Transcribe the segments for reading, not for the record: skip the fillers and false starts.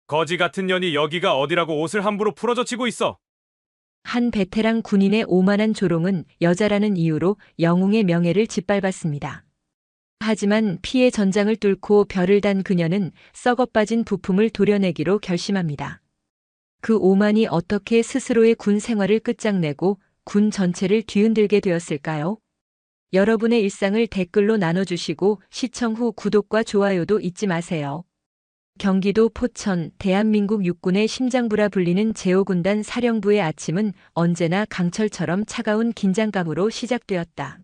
거지 같은 년이 여기가 어디라고 옷을 함부로 풀어젖히고 있어. 한 베테랑 군인의 오만한 조롱은 여자라는 이유로 영웅의 명예를 짓밟았습니다. 하지만 피해 전장을 뚫고 별을 단 그녀는 썩어빠진 부품을 도려내기로 결심합니다. 그 오만이 어떻게 스스로의 군 생활을 끝장내고 군 전체를 뒤흔들게 되었을까요? 여러분의 일상을 댓글로 나눠주시고 시청 후 구독과 좋아요도 잊지 마세요. 경기도 포천, 대한민국 육군의 심장부라 불리는 제5군단 사령부의 아침은 언제나 강철처럼 차가운 긴장감으로 시작되었다.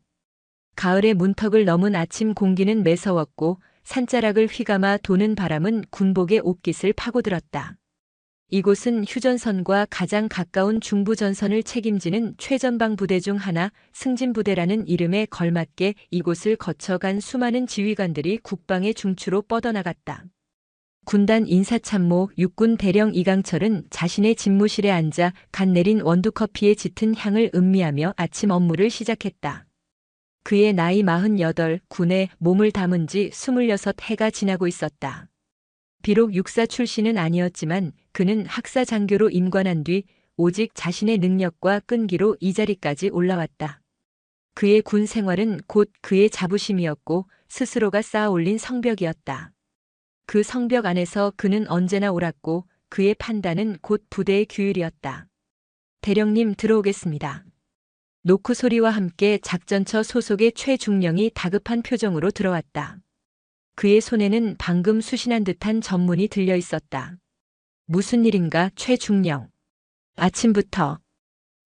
가을의 문턱을 넘은 아침 공기는 매서웠고 산자락을 휘감아 도는 바람은 군복의 옷깃을 파고들었다. 이곳은 휴전선과 가장 가까운 중부전선을 책임지는 최전방 부대 중 하나 승진부대라는 이름에 걸맞게 이곳을 거쳐간 수많은 지휘관들이 국방의 중추로 뻗어나갔다. 군단 인사참모 육군 대령 이강철은 자신의 집무실에 앉아 갓 내린 원두커피에 짙은 향을 음미하며 아침 업무를 시작했다. 그의 나이 48, 군에 몸을 담은 지 26해가 지나고 있었다. 비록 육사 출신은 아니었지만 그는 학사 장교로 임관한 뒤 오직 자신의 능력과 끈기로 이 자리까지 올라왔다. 그의 군 생활은 곧 그의 자부심이었고 스스로가 쌓아 올린 성벽이었다. 그 성벽 안에서 그는 언제나 옳았고 그의 판단은 곧 부대의 규율이었다. 대령님 들어오겠습니다. 노크 소리와 함께 작전처 소속의 최중령이 다급한 표정으로 들어왔다. 그의 손에는 방금 수신한 듯한 전문이 들려 있었다. 무슨 일인가, 최중령? 아침부터.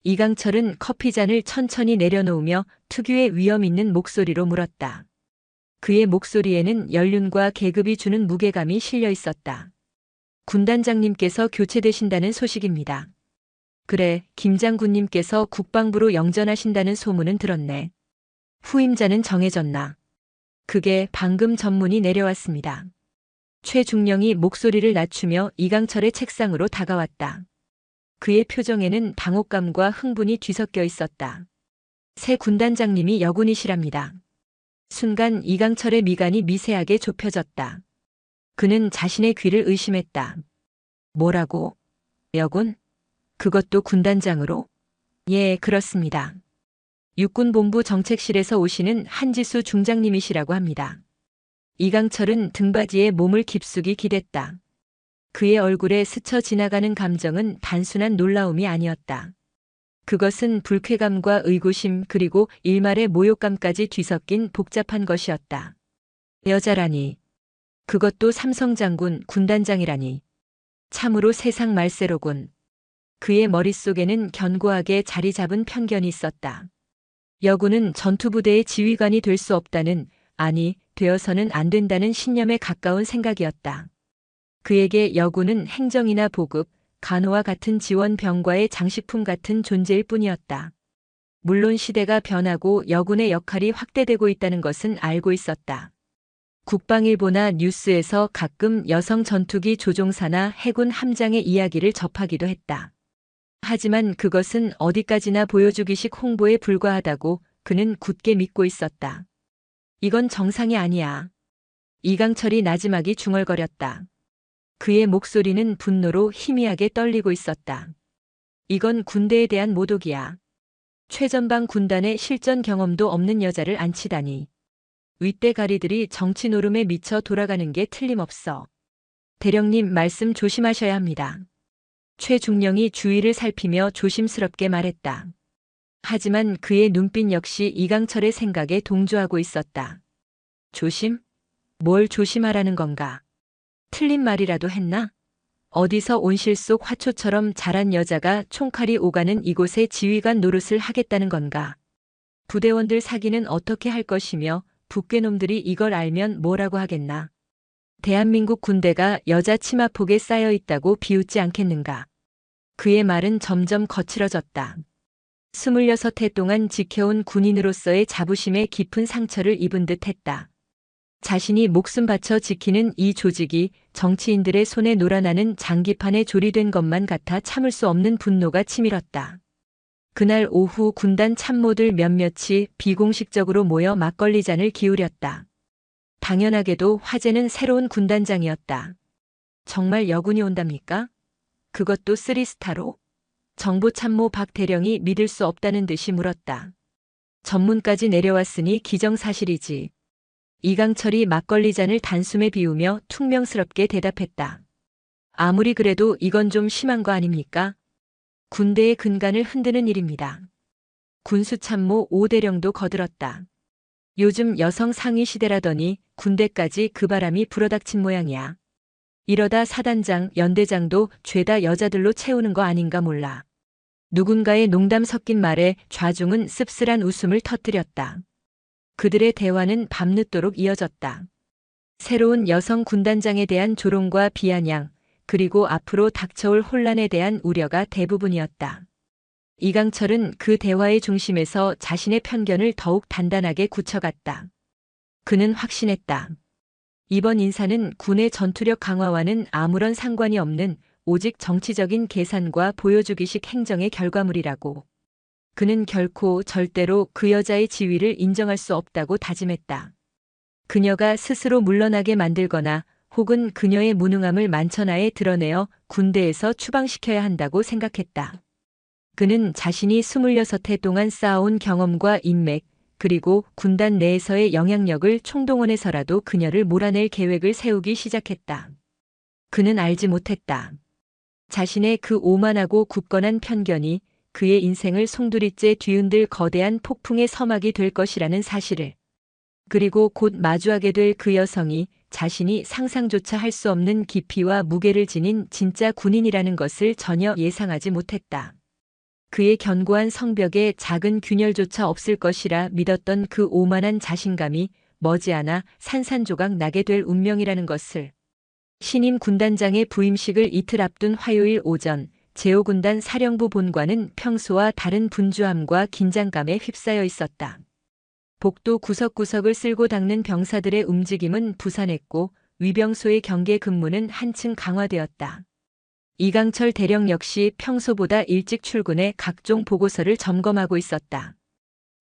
이강철은 커피잔을 천천히 내려놓으며 특유의 위험 있는 목소리로 물었다. 그의 목소리에는 연륜과 계급이 주는 무게감이 실려 있었다. 군단장님께서 교체되신다는 소식입니다. 그래, 김 장군님께서 국방부로 영전하신다는 소문은 들었네. 후임자는 정해졌나? 그게 방금 전문이 내려왔습니다. 최중령이 목소리를 낮추며 이강철의 책상으로 다가왔다. 그의 표정에는 당혹감과 흥분이 뒤섞여 있었다. 새 군단장님이 여군이시랍니다. 순간 이강철의 미간이 미세하게 좁혀졌다. 그는 자신의 귀를 의심했다. 뭐라고? 여군? 그것도 군단장으로? 예, 그렇습니다. 육군본부 정책실에서 오시는 한지수 중장님이시라고 합니다. 이강철은 등받이에 몸을 깊숙이 기댔다. 그의 얼굴에 스쳐 지나가는 감정은 단순한 놀라움이 아니었다. 그것은 불쾌감과 의구심 그리고 일말의 모욕감까지 뒤섞인 복잡한 것이었다. 여자라니. 그것도 삼성장군 군단장이라니. 참으로 세상 말세로군. 그의 머릿속에는 견고하게 자리 잡은 편견이 있었다. 여군은 전투부대의 지휘관이 될 수 없다는, 아니, 되어서는 안 된다는 신념에 가까운 생각이었다. 그에게 여군은 행정이나 보급, 간호와 같은 지원 병과의 장식품 같은 존재일 뿐이었다. 물론 시대가 변하고 여군의 역할이 확대되고 있다는 것은 알고 있었다. 국방일보나 뉴스에서 가끔 여성 전투기 조종사나 해군 함장의 이야기를 접하기도 했다. 하지만 그것은 어디까지나 보여주기식 홍보에 불과하다고 그는 굳게 믿고 있었다. 이건 정상이 아니야. 이강철이 나지막이 중얼거렸다. 그의 목소리는 분노로 희미하게 떨리고 있었다. 이건 군대에 대한 모독이야. 최전방 군단의 실전 경험도 없는 여자를 앉히다니. 윗대가리들이 정치 노름에 미쳐 돌아가는 게 틀림없어. 대령님 말씀 조심하셔야 합니다. 최중령이 주위를 살피며 조심스럽게 말했다. 하지만 그의 눈빛 역시 이강철의 생각에 동조하고 있었다. 조심? 뭘 조심하라는 건가? 틀린 말이라도 했나? 어디서 온실 속 화초처럼 자란 여자가 총칼이 오가는 이곳에 지휘관 노릇을 하겠다는 건가? 부대원들 사기는 어떻게 할 것이며 북괴놈들이 이걸 알면 뭐라고 하겠나? 대한민국 군대가 여자 치마폭에 쌓여 있다고 비웃지 않겠는가? 그의 말은 점점 거칠어졌다. 26해 동안 지켜온 군인으로서의 자부심에 깊은 상처를 입은 듯 했다. 자신이 목숨 바쳐 지키는 이 조직이 정치인들의 손에 놀아나는 장기판에 조리된 것만 같아 참을 수 없는 분노가 치밀었다. 그날 오후 군단 참모들 몇몇이 비공식적으로 모여 막걸리 잔을 기울였다. 당연하게도 화제는 새로운 군단장이었다. 정말 여군이 온답니까? 그것도 3스타로? 정보참모 박 대령이 믿을 수 없다는 듯이 물었다. 전문까지 내려왔으니 기정사실이지. 이강철이 막걸리 잔을 단숨에 비우며 퉁명스럽게 대답했다. 아무리 그래도 이건 좀 심한 거 아닙니까? 군대의 근간을 흔드는 일입니다. 군수참모 오대령도 거들었다. 요즘 여성 상위 시대라더니 군대까지 그 바람이 불어닥친 모양이야. 이러다 사단장, 연대장도 죄다 여자들로 채우는 거 아닌가 몰라. 누군가의 농담 섞인 말에 좌중은 씁쓸한 웃음을 터뜨렸다. 그들의 대화는 밤늦도록 이어졌다. 새로운 여성 군단장에 대한 조롱과 비아냥, 그리고 앞으로 닥쳐올 혼란에 대한 우려가 대부분이었다. 이강철은 그 대화의 중심에서 자신의 편견을 더욱 단단하게 굳혀갔다. 그는 확신했다. 이번 인사는 군의 전투력 강화와는 아무런 상관이 없는 오직 정치적인 계산과 보여주기식 행정의 결과물이라고. 그는 결코 절대로 그 여자의 지위를 인정할 수 없다고 다짐했다. 그녀가 스스로 물러나게 만들거나 혹은 그녀의 무능함을 만천하에 드러내어 군대에서 추방시켜야 한다고 생각했다. 그는 자신이 26해 동안 쌓아온 경험과 인맥, 그리고 군단 내에서의 영향력을 총동원해서라도 그녀를 몰아낼 계획을 세우기 시작했다. 그는 알지 못했다. 자신의 그 오만하고 굳건한 편견이 그의 인생을 송두리째 뒤흔들 거대한 폭풍의 서막이 될 것이라는 사실을. 그리고 곧 마주하게 될 그 여성이 자신이 상상조차 할 수 없는 깊이와 무게를 지닌 진짜 군인이라는 것을 전혀 예상하지 못했다. 그의 견고한 성벽에 작은 균열조차 없을 것이라 믿었던 그 오만한 자신감이 머지않아 산산조각 나게 될 운명이라는 것을. 신임 군단장의 부임식을 이틀 앞둔 화요일 오전, 제5군단 사령부 본관은 평소와 다른 분주함과 긴장감에 휩싸여 있었다. 복도 구석구석을 쓸고 닦는 병사들의 움직임은 부산했고 위병소의 경계 근무는 한층 강화되었다. 이강철 대령 역시 평소보다 일찍 출근해 각종 보고서를 점검하고 있었다.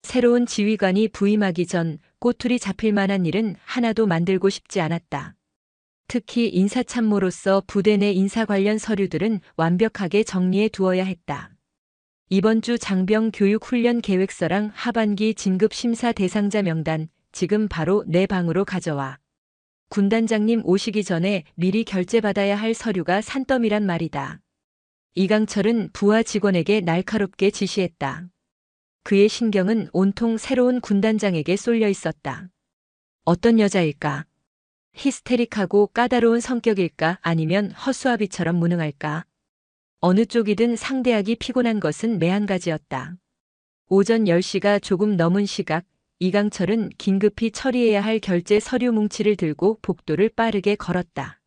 새로운 지휘관이 부임하기 전 꼬투리 잡힐 만한 일은 하나도 만들고 싶지 않았다. 특히 인사참모로서 부대 내 인사 관련 서류들은 완벽하게 정리해 두어야 했다. 이번 주 장병 교육 훈련 계획서랑 하반기 진급 심사 대상자 명단 지금 바로 내 방으로 가져와. 군단장님 오시기 전에 미리 결제받아야 할 서류가 산더미란 말이다. 이강철은 부하 직원에게 날카롭게 지시했다. 그의 신경은 온통 새로운 군단장에게 쏠려 있었다. 어떤 여자일까? 히스테릭하고 까다로운 성격일까? 아니면 허수아비처럼 무능할까? 어느 쪽이든 상대하기 피곤한 것은 매한가지였다. 오전 10시가 조금 넘은 시각, 이강철은 긴급히 처리해야 할 결제 서류 뭉치를 들고 복도를 빠르게 걸었다.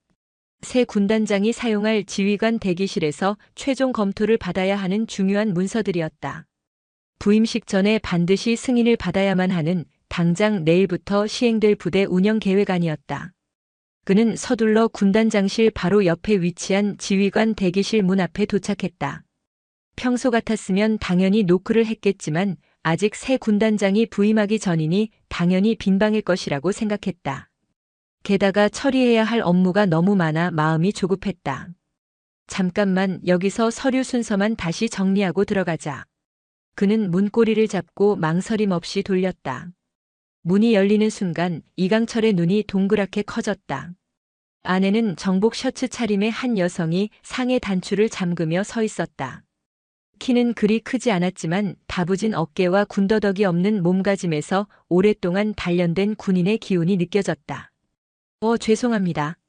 새 군단장이 사용할 지휘관 대기실에서 최종 검토를 받아야 하는 중요한 문서들이었다. 부임식 전에 반드시 승인을 받아야만 하는 당장 내일부터 시행될 부대 운영 계획안이었다. 그는 서둘러 군단장실 바로 옆에 위치한 지휘관 대기실 문 앞에 도착했다. 평소 같았으면 당연히 노크를 했겠지만 아직 새 군단장이 부임하기 전이니 당연히 빈방일 것이라고 생각했다. 게다가 처리해야 할 업무가 너무 많아 마음이 조급했다. 잠깐만 여기서 서류 순서만 다시 정리하고 들어가자. 그는 문고리를 잡고 망설임 없이 돌렸다. 문이 열리는 순간 이강철의 눈이 동그랗게 커졌다. 안에는 정복 셔츠 차림의 한 여성이 상의 단추를 잠그며 서 있었다. 키는 그리 크지 않았지만 다부진 어깨와 군더더기 없는 몸가짐에서 오랫동안 단련된 군인의 기운이 느껴졌다. 죄송합니다.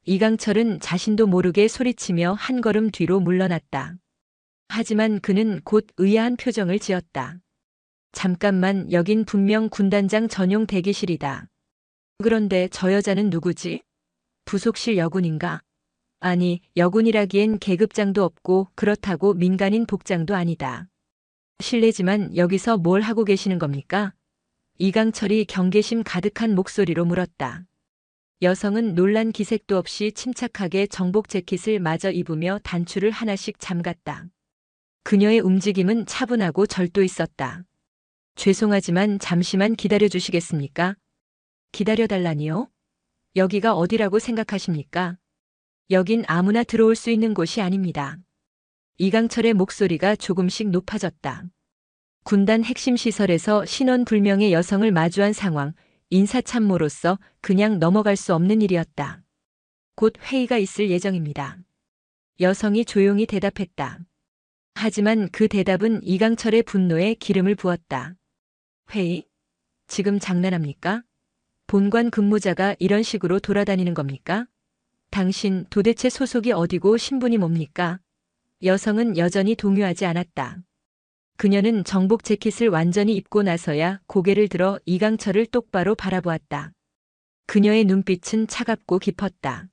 이강철은 자신도 모르게 소리치며 한 걸음 뒤로 물러났다. 하지만 그는 곧 의아한 표정을 지었다. 잠깐만, 여긴 분명 군단장 전용 대기실이다. 그런데 저 여자는 누구지? 부속실 여군인가? 아니, 여군이라기엔 계급장도 없고 그렇다고 민간인 복장도 아니다. 실례지만 여기서 뭘 하고 계시는 겁니까? 이강철이 경계심 가득한 목소리로 물었다. 여성은 놀란 기색도 없이 침착하게 정복 재킷을 마저 입으며 단추를 하나씩 잠갔다. 그녀의 움직임은 차분하고 절도 있었다. 죄송하지만 잠시만 기다려 주시겠습니까? 기다려달라니요? 여기가 어디라고 생각하십니까? 여긴 아무나 들어올 수 있는 곳이 아닙니다. 이강철의 목소리가 조금씩 높아졌다. 군단 핵심 시설에서 신원불명의 여성을 마주한 상황, 인사참모로서 그냥 넘어갈 수 없는 일이었다. 곧 회의가 있을 예정입니다. 여성이 조용히 대답했다. 하지만 그 대답은 이강철의 분노에 기름을 부었다. 회의? 지금 장난합니까? 본관 근무자가 이런 식으로 돌아다니는 겁니까? 당신 도대체 소속이 어디고 신분이 뭡니까? 여성은 여전히 동요하지 않았다. 그녀는 정복 재킷을 완전히 입고 나서야 고개를 들어 이강철을 똑바로 바라보았다. 그녀의 눈빛은 차갑고 깊었다.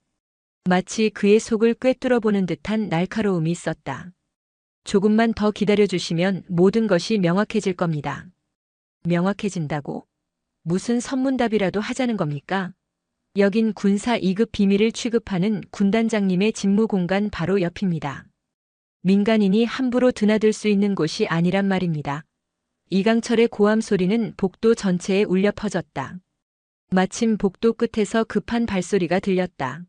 마치 그의 속을 꿰뚫어 보는 듯한 날카로움이 있었다. 조금만 더 기다려주시면 모든 것이 명확해질 겁니다. 명확해진다고? 무슨 선문답이라도 하자는 겁니까? 여긴 군사 2급 비밀을 취급하는 군단장님의 직무 공간 바로 옆입니다. 민간인이 함부로 드나들 수 있는 곳이 아니란 말입니다. 이강철의 고함 소리는 복도 전체에 울려 퍼졌다. 마침 복도 끝에서 급한 발소리가 들렸다.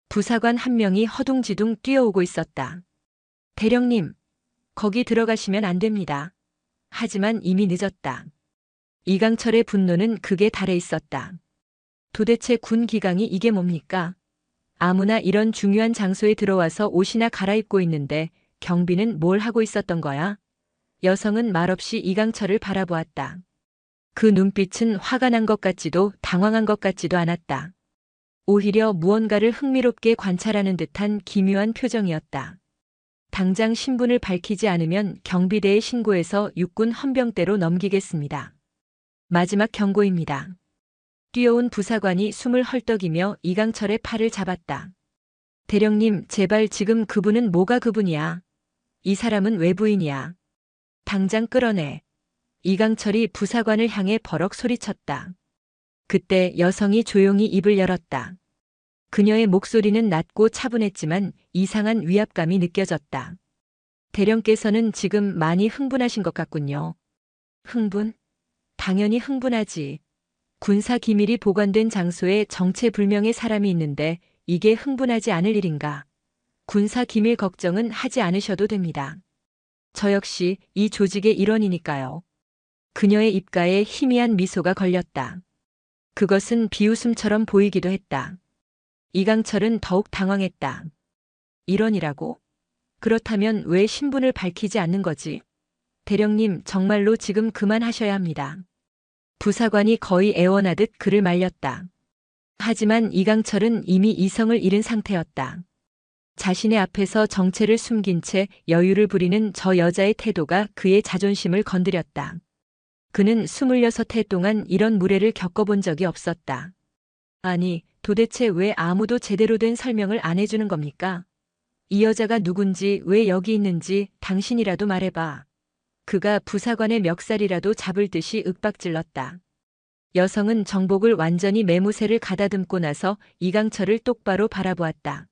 부사관 한 명이 허둥지둥 뛰어오고 있었다. 대령님, 거기 들어가시면 안 됩니다. 하지만 이미 늦었다. 이강철의 분노는 극에 달해 있었다. 도대체 군 기강이 이게 뭡니까? 아무나 이런 중요한 장소에 들어와서 옷이나 갈아입고 있는데 경비는 뭘 하고 있었던 거야? 여성은 말없이 이강철을 바라보았다. 그 눈빛은 화가 난 것 같지도 당황한 것 같지도 않았다. 오히려 무언가를 흥미롭게 관찰하는 듯한 기묘한 표정이었다. 당장 신분을 밝히지 않으면 경비대에 신고해서 육군 헌병대로 넘기겠습니다. 마지막 경고입니다. 뛰어온 부사관이 숨을 헐떡이며 이강철의 팔을 잡았다. 대령님, 제발 지금 그분은 뭐가 그분이야? 이 사람은 외부인이야. 당장 끌어내. 이강철이 부사관을 향해 버럭 소리쳤다. 그때 여성이 조용히 입을 열었다. 그녀의 목소리는 낮고 차분했지만 이상한 위압감이 느껴졌다. 대령께서는 지금 많이 흥분하신 것 같군요. 흥분? 당연히 흥분하지. 군사 기밀이 보관된 장소에 정체불명의 사람이 있는데 이게 흥분하지 않을 일인가? 군사 기밀 걱정은 하지 않으셔도 됩니다. 저 역시 이 조직의 일원이니까요. 그녀의 입가에 희미한 미소가 걸렸다. 그것은 비웃음처럼 보이기도 했다. 이강철은 더욱 당황했다. 일원이라고? 그렇다면 왜 신분을 밝히지 않는 거지? 대령님, 정말로 지금 그만하셔야 합니다. 부사관이 거의 애원하듯 그를 말렸다. 하지만 이강철은 이미 이성을 잃은 상태였다. 자신의 앞에서 정체를 숨긴 채 여유를 부리는 저 여자의 태도가 그의 자존심을 건드렸다. 그는 26해 동안 이런 무례를 겪어본 적이 없었다. 아니, 도대체 왜 아무도 제대로 된 설명을 안 해주는 겁니까? 이 여자가 누군지, 왜 여기 있는지 당신이라도 말해봐. 그가 부사관의 멱살이라도 잡을 듯이 윽박질렀다. 여성은 정복을 완전히 매무새를 가다듬고 나서 이강철을 똑바로 바라보았다.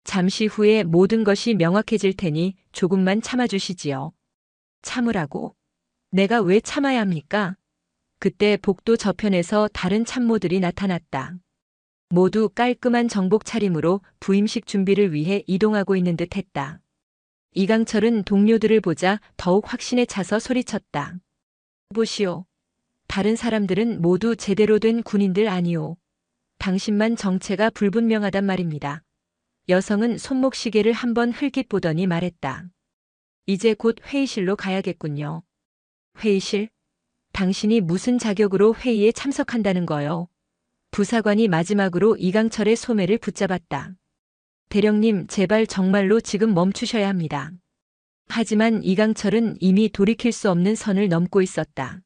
잠시 후에 모든 것이 명확해질 테니 조금만 참아주시지요. 참으라고? 내가 왜 참아야 합니까? 그때 복도 저편에서 다른 참모들이 나타났다. 모두 깔끔한 정복 차림으로 부임식 준비를 위해 이동하고 있는 듯 했다. 이강철은 동료들을 보자 더욱 확신에 차서 소리쳤다. 보시오. 다른 사람들은 모두 제대로 된 군인들 아니오. 당신만 정체가 불분명하단 말입니다. 여성은 손목시계를 한번 흘깃 보더니 말했다. 이제 곧 회의실로 가야겠군요. 회의실? 당신이 무슨 자격으로 회의에 참석한다는 거요? 부사관이 마지막으로 이강철의 소매를 붙잡았다. 대령님, 제발 정말로 지금 멈추셔야 합니다. 하지만 이강철은 이미 돌이킬 수 없는 선을 넘고 있었다.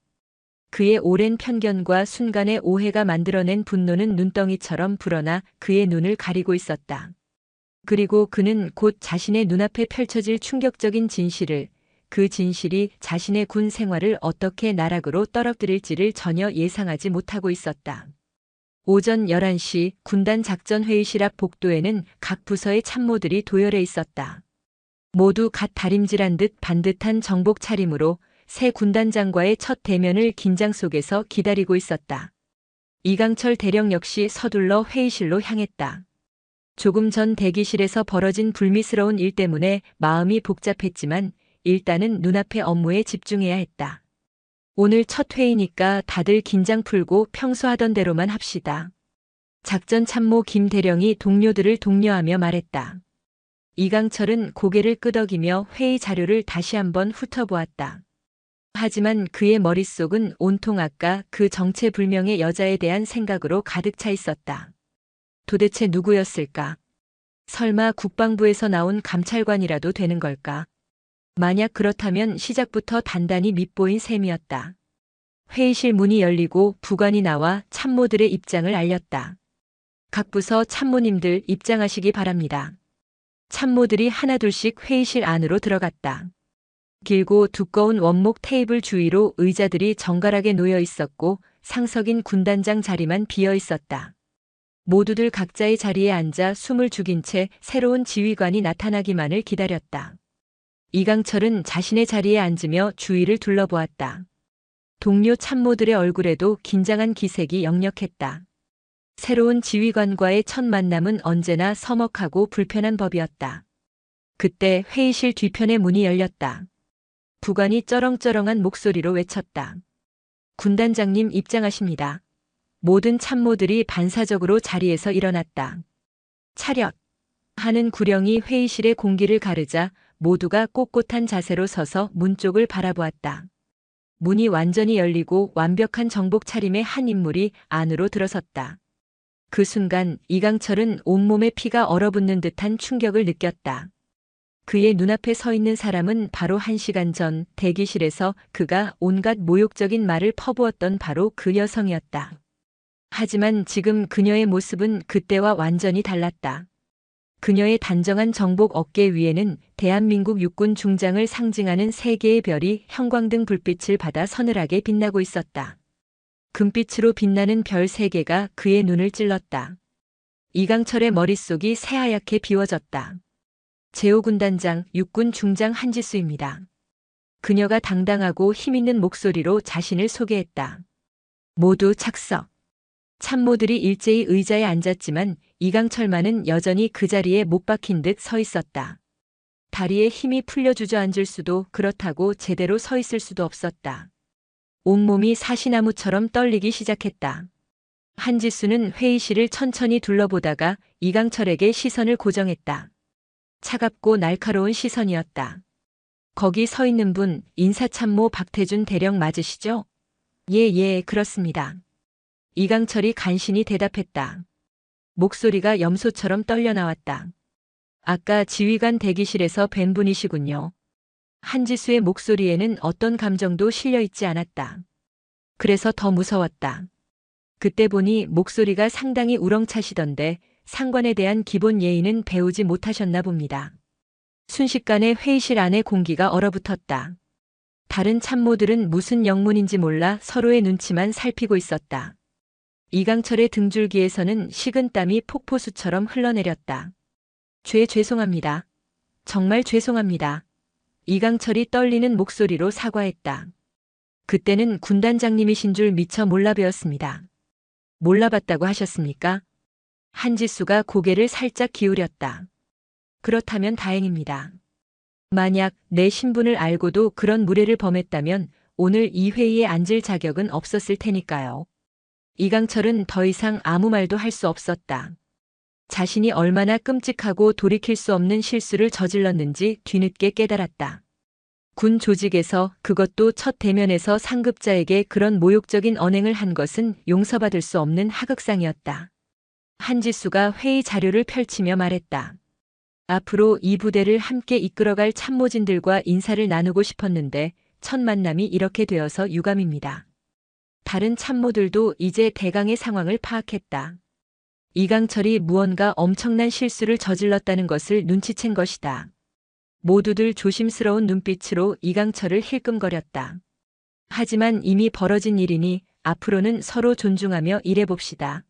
그의 오랜 편견과 순간의 오해가 만들어낸 분노는 눈덩이처럼 불어나 그의 눈을 가리고 있었다. 그리고 그는 곧 자신의 눈앞에 펼쳐질 충격적인 진실을, 그 진실이 자신의 군 생활을 어떻게 나락으로 떨어뜨릴지를 전혀 예상하지 못하고 있었다. 오전 11시 군단 작전회의실 앞 복도에는 각 부서의 참모들이 도열해 있었다. 모두 갓 다림질한 듯 반듯한 정복 차림으로 새 군단장과의 첫 대면을 긴장 속에서 기다리고 있었다. 이강철 대령 역시 서둘러 회의실로 향했다. 조금 전 대기실에서 벌어진 불미스러운 일 때문에 마음이 복잡했지만 일단은 눈앞의 업무에 집중해야 했다. 오늘 첫 회의니까 다들 긴장 풀고 평소 하던 대로만 합시다. 작전 참모 김 대령이 동료들을 독려하며 말했다. 이강철은 고개를 끄덕이며 회의 자료를 다시 한번 훑어보았다. 하지만 그의 머릿속은 온통 아까 그 정체불명의 여자에 대한 생각으로 가득 차 있었다. 도대체 누구였을까? 설마 국방부에서 나온 감찰관이라도 되는 걸까? 만약 그렇다면 시작부터 단단히 밉보인 셈이었다. 회의실 문이 열리고 부관이 나와 참모들의 입장을 알렸다. 각 부서 참모님들 입장하시기 바랍니다. 참모들이 하나둘씩 회의실 안으로 들어갔다. 길고 두꺼운 원목 테이블 주위로 의자들이 정갈하게 놓여 있었고 상석인 군단장 자리만 비어 있었다. 모두들 각자의 자리에 앉아 숨을 죽인 채 새로운 지휘관이 나타나기만을 기다렸다. 이강철은 자신의 자리에 앉으며 주위를 둘러보았다. 동료 참모들의 얼굴에도 긴장한 기색이 역력했다. 새로운 지휘관과의 첫 만남은 언제나 서먹하고 불편한 법이었다. 그때 회의실 뒤편의 문이 열렸다. 부관이 쩌렁쩌렁한 목소리로 외쳤다. 군단장님 입장하십니다. 모든 참모들이 반사적으로 자리에서 일어났다. 차렷! 하는 구령이 회의실의 공기를 가르자 모두가 꼿꼿한 자세로 서서 문 쪽을 바라보았다. 문이 완전히 열리고 완벽한 정복 차림의 한 인물이 안으로 들어섰다. 그 순간 이강철은 온몸에 피가 얼어붙는 듯한 충격을 느꼈다. 그의 눈앞에 서 있는 사람은 바로 1시간 전 대기실에서 그가 온갖 모욕적인 말을 퍼부었던 바로 그 여성이었다. 하지만 지금 그녀의 모습은 그때와 완전히 달랐다. 그녀의 단정한 정복 어깨 위에는 대한민국 육군 중장을 상징하는 3개의 별이 형광등 불빛을 받아 서늘하게 빛나고 있었다. 금빛으로 빛나는 별 3개가 그의 눈을 찔렀다. 이강철의 머릿속이 새하얗게 비워졌다. 제5군단장 육군 중장 한지수입니다. 그녀가 당당하고 힘있는 목소리로 자신을 소개했다. 모두 착석. 참모들이 일제히 의자에 앉았지만 이강철만은 여전히 그 자리에 못 박힌 듯 서 있었다. 다리에 힘이 풀려 주저앉을 수도 그렇다고 제대로 서 있을 수도 없었다. 온몸이 사시나무처럼 떨리기 시작했다. 한지수는 회의실을 천천히 둘러보다가 이강철에게 시선을 고정했다. 차갑고 날카로운 시선이었다. 거기 서 있는 분 인사참모 박태준 대령 맞으시죠? 예, 그렇습니다. 이강철이 간신히 대답했다. 목소리가 염소처럼 떨려 나왔다. 아까 지휘관 대기실에서 뵌 분이시군요. 한지수의 목소리에는 어떤 감정도 실려 있지 않았다. 그래서 더 무서웠다. 그때 보니 목소리가 상당히 우렁차시던데 상관에 대한 기본 예의는 배우지 못하셨나 봅니다. 순식간에 회의실 안의 공기가 얼어붙었다. 다른 참모들은 무슨 영문인지 몰라 서로의 눈치만 살피고 있었다. 이강철의 등줄기에서는 식은땀이 폭포수처럼 흘러내렸다. 죄송합니다. 정말 죄송합니다. 이강철이 떨리는 목소리로 사과했다. 그때는 군단장님이신 줄 미처 몰라배웠습니다. 몰라봤다고 하셨습니까? 한지수가 고개를 살짝 기울였다. 그렇다면 다행입니다. 만약 내 신분을 알고도 그런 무례를 범했다면 오늘 이 회의에 앉을 자격은 없었을 테니까요. 이강철은 더 이상 아무 말도 할 수 없었다. 자신이 얼마나 끔찍하고 돌이킬 수 없는 실수를 저질렀는지 뒤늦게 깨달았다. 군 조직에서 그것도 첫 대면에서 상급자에게 그런 모욕적인 언행을 한 것은 용서받을 수 없는 하극상이었다. 한지수가 회의 자료를 펼치며 말했다. 앞으로 이 부대를 함께 이끌어갈 참모진들과 인사를 나누고 싶었는데 첫 만남이 이렇게 되어서 유감입니다. 다른 참모들도 이제 대강의 상황을 파악했다. 이강철이 무언가 엄청난 실수를 저질렀다는 것을 눈치챈 것이다. 모두들 조심스러운 눈빛으로 이강철을 힐끔거렸다. 하지만 이미 벌어진 일이니 앞으로는 서로 존중하며 일해봅시다.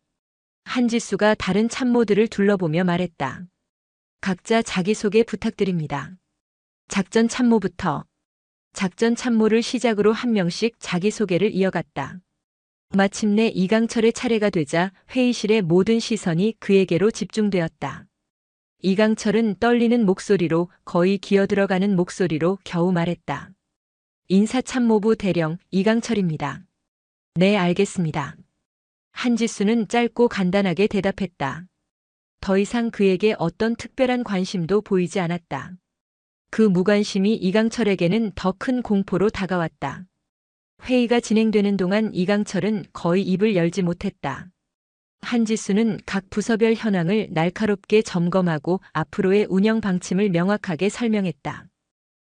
한지수가 다른 참모들을 둘러보며 말했다. 각자 자기소개 부탁드립니다. 작전 참모부터. 작전 참모를 시작으로 한 명씩 자기소개를 이어갔다. 마침내 이강철의 차례가 되자 회의실의 모든 시선이 그에게로 집중되었다. 이강철은 떨리는 목소리로, 거의 기어들어가는 목소리로 겨우 말했다. 인사참모부 대령 이강철입니다. 네, 알겠습니다. 한지수는 짧고 간단하게 대답했다. 더 이상 그에게 어떤 특별한 관심도 보이지 않았다. 그 무관심이 이강철에게는 더 큰 공포로 다가왔다. 회의가 진행되는 동안 이강철은 거의 입을 열지 못했다. 한지수는 각 부서별 현황을 날카롭게 점검하고 앞으로의 운영 방침을 명확하게 설명했다.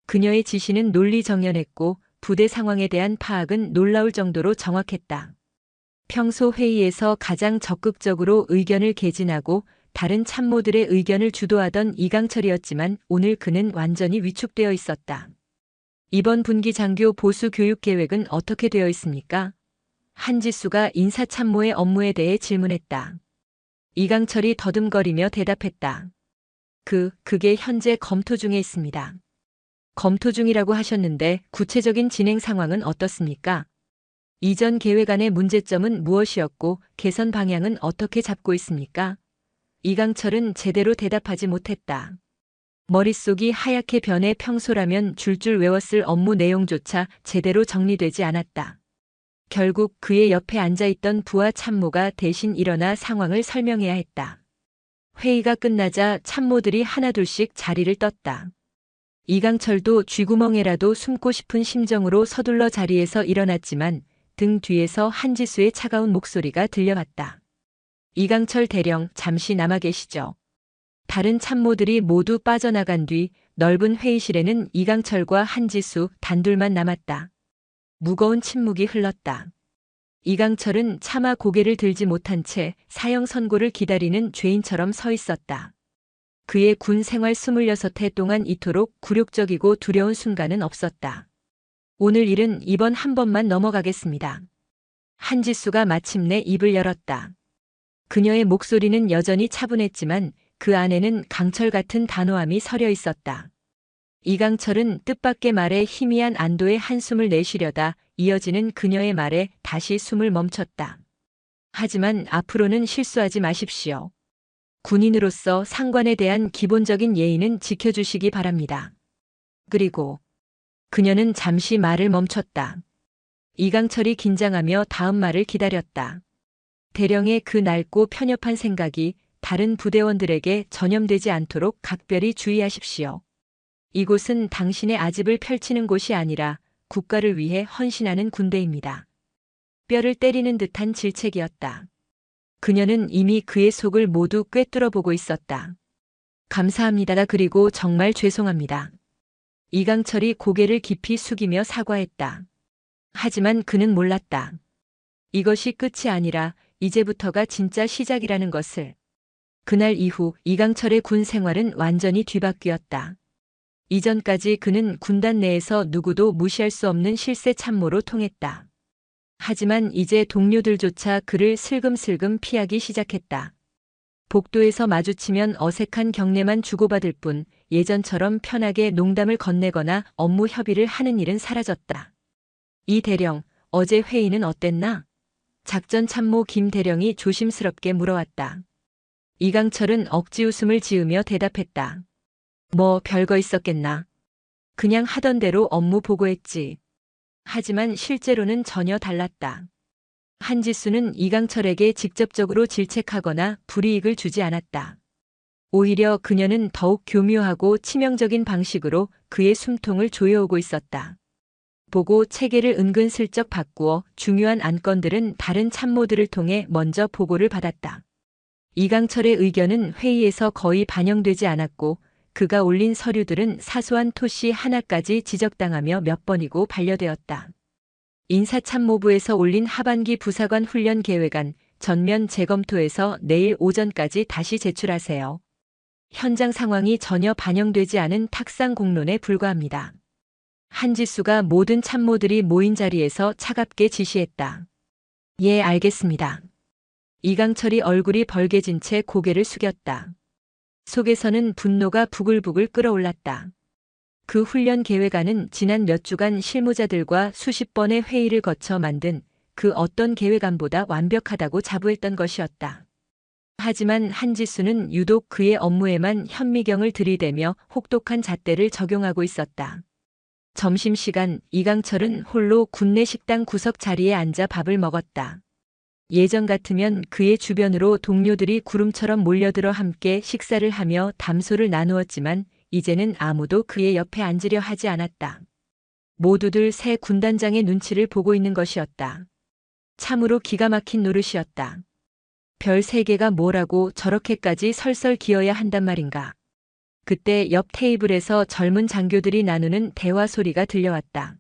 그녀의 지시는 논리정연했고 부대 상황에 대한 파악은 놀라울 정도로 정확했다. 평소 회의에서 가장 적극적으로 의견을 개진하고 다른 참모들의 의견을 주도하던 이강철이었지만 오늘 그는 완전히 위축되어 있었다. 이번 분기 장교 보수 교육 계획은 어떻게 되어 있습니까? 한지수가 인사참모의 업무에 대해 질문했다. 이강철이 더듬거리며 대답했다. 그게 현재 검토 중에 있습니다. 검토 중이라고 하셨는데 구체적인 진행 상황은 어떻습니까? 이전 계획 안의 문제점은 무엇이었고 개선 방향은 어떻게 잡고 있습니까? 이강철은 제대로 대답하지 못했다. 머릿속이 하얗게 변해 평소라면 줄줄 외웠을 업무 내용조차 제대로 정리되지 않았다. 결국 그의 옆에 앉아있던 부하 참모가 대신 일어나 상황을 설명해야 했다. 회의가 끝나자 참모들이 하나둘씩 자리를 떴다. 이강철도 쥐구멍에라도 숨고 싶은 심정으로 서둘러 자리에서 일어났지만 등 뒤에서 한지수의 차가운 목소리가 들려왔다. 이강철 대령, 잠시 남아 계시죠. 다른 참모들이 모두 빠져나간 뒤 넓은 회의실에는 이강철과 한지수 단둘만 남았다. 무거운 침묵이 흘렀다. 이강철은 차마 고개를 들지 못한 채 사형 선고를 기다리는 죄인처럼 서 있었다. 그의 군 생활 26해 동안 이토록 굴욕적이고 두려운 순간은 없었다. 오늘 일은 이번 한 번만 넘어가겠습니다. 한지수가 마침내 입을 열었다. 그녀의 목소리는 여전히 차분했지만 그 안에는 강철 같은 단호함이 서려 있었다. 이강철은 뜻밖의 말에 희미한 안도의 한숨을 내쉬려다 이어지는 그녀의 말에 다시 숨을 멈췄다. 하지만 앞으로는 실수하지 마십시오. 군인으로서 상관에 대한 기본적인 예의는 지켜주시기 바랍니다. 그리고 그녀는 잠시 말을 멈췄다. 이강철이 긴장하며 다음 말을 기다렸다. 대령의 그 낡고 편협한 생각이 다른 부대원들에게 전염되지 않도록 각별히 주의하십시오. 이곳은 당신의 아집을 펼치는 곳이 아니라 국가를 위해 헌신하는 군대입니다. 뼈를 때리는 듯한 질책이었다. 그녀는 이미 그의 속을 모두 꿰뚫어 보고 있었다. 감사합니다. 그리고 정말 죄송합니다. 이강철이 고개를 깊이 숙이며 사과했다. 하지만 그는 몰랐다. 이것이 끝이 아니라 이제부터가 진짜 시작이라는 것을. 그날 이후 이강철의 군 생활은 완전히 뒤바뀌었다. 이전까지 그는 군단 내에서 누구도 무시할 수 없는 실세 참모로 통했다. 하지만 이제 동료들조차 그를 슬금슬금 피하기 시작했다. 복도에서 마주치면 어색한 경례만 주고받을 뿐 예전처럼 편하게 농담을 건네거나 업무 협의를 하는 일은 사라졌다. 이 대령, 어제 회의는 어땠나? 작전 참모 김 대령이 조심스럽게 물어왔다. 이강철은 억지 웃음을 지으며 대답했다. 뭐 별거 있었겠나. 그냥 하던 대로 업무 보고했지. 하지만 실제로는 전혀 달랐다. 한지수는 이강철에게 직접적으로 질책하거나 불이익을 주지 않았다. 오히려 그녀는 더욱 교묘하고 치명적인 방식으로 그의 숨통을 조여오고 있었다. 보고 체계를 은근슬쩍 바꾸어 중요한 안건들은 다른 참모들을 통해 먼저 보고를 받았다. 이강철의 의견은 회의에서 거의 반영되지 않았고 그가 올린 서류들은 사소한 토시 하나까지 지적당하며 몇 번이고 반려되었다. 인사참모부에서 올린 하반기 부사관 훈련 계획안 전면 재검토해서 내일 오전까지 다시 제출하세요. 현장 상황이 전혀 반영되지 않은 탁상 공론에 불과합니다. 한지수가 모든 참모들이 모인 자리에서 차갑게 지시했다. 예, 알겠습니다. 이강철이 얼굴이 벌개진 채 고개를 숙였다. 속에서는 분노가 부글부글 끓어올랐다. 그 훈련 계획안은 지난 몇 주간 실무자들과 수십 번의 회의를 거쳐 만든 그 어떤 계획안보다 완벽하다고 자부했던 것이었다. 하지만 한지수는 유독 그의 업무에만 현미경을 들이대며 혹독한 잣대를 적용하고 있었다. 점심시간 이강철은 홀로 군내 식당 구석 자리에 앉아 밥을 먹었다. 예전 같으면 그의 주변으로 동료들이 구름처럼 몰려들어 함께 식사를 하며 담소를 나누었지만 이제는 아무도 그의 옆에 앉으려 하지 않았다. 모두들 새 군단장의 눈치를 보고 있는 것이었다. 참으로 기가 막힌 노릇이었다. 별 3개가 뭐라고 저렇게까지 설설 기어야 한단 말인가. 그때 옆 테이블에서 젊은 장교들이 나누는 대화 소리가 들려왔다.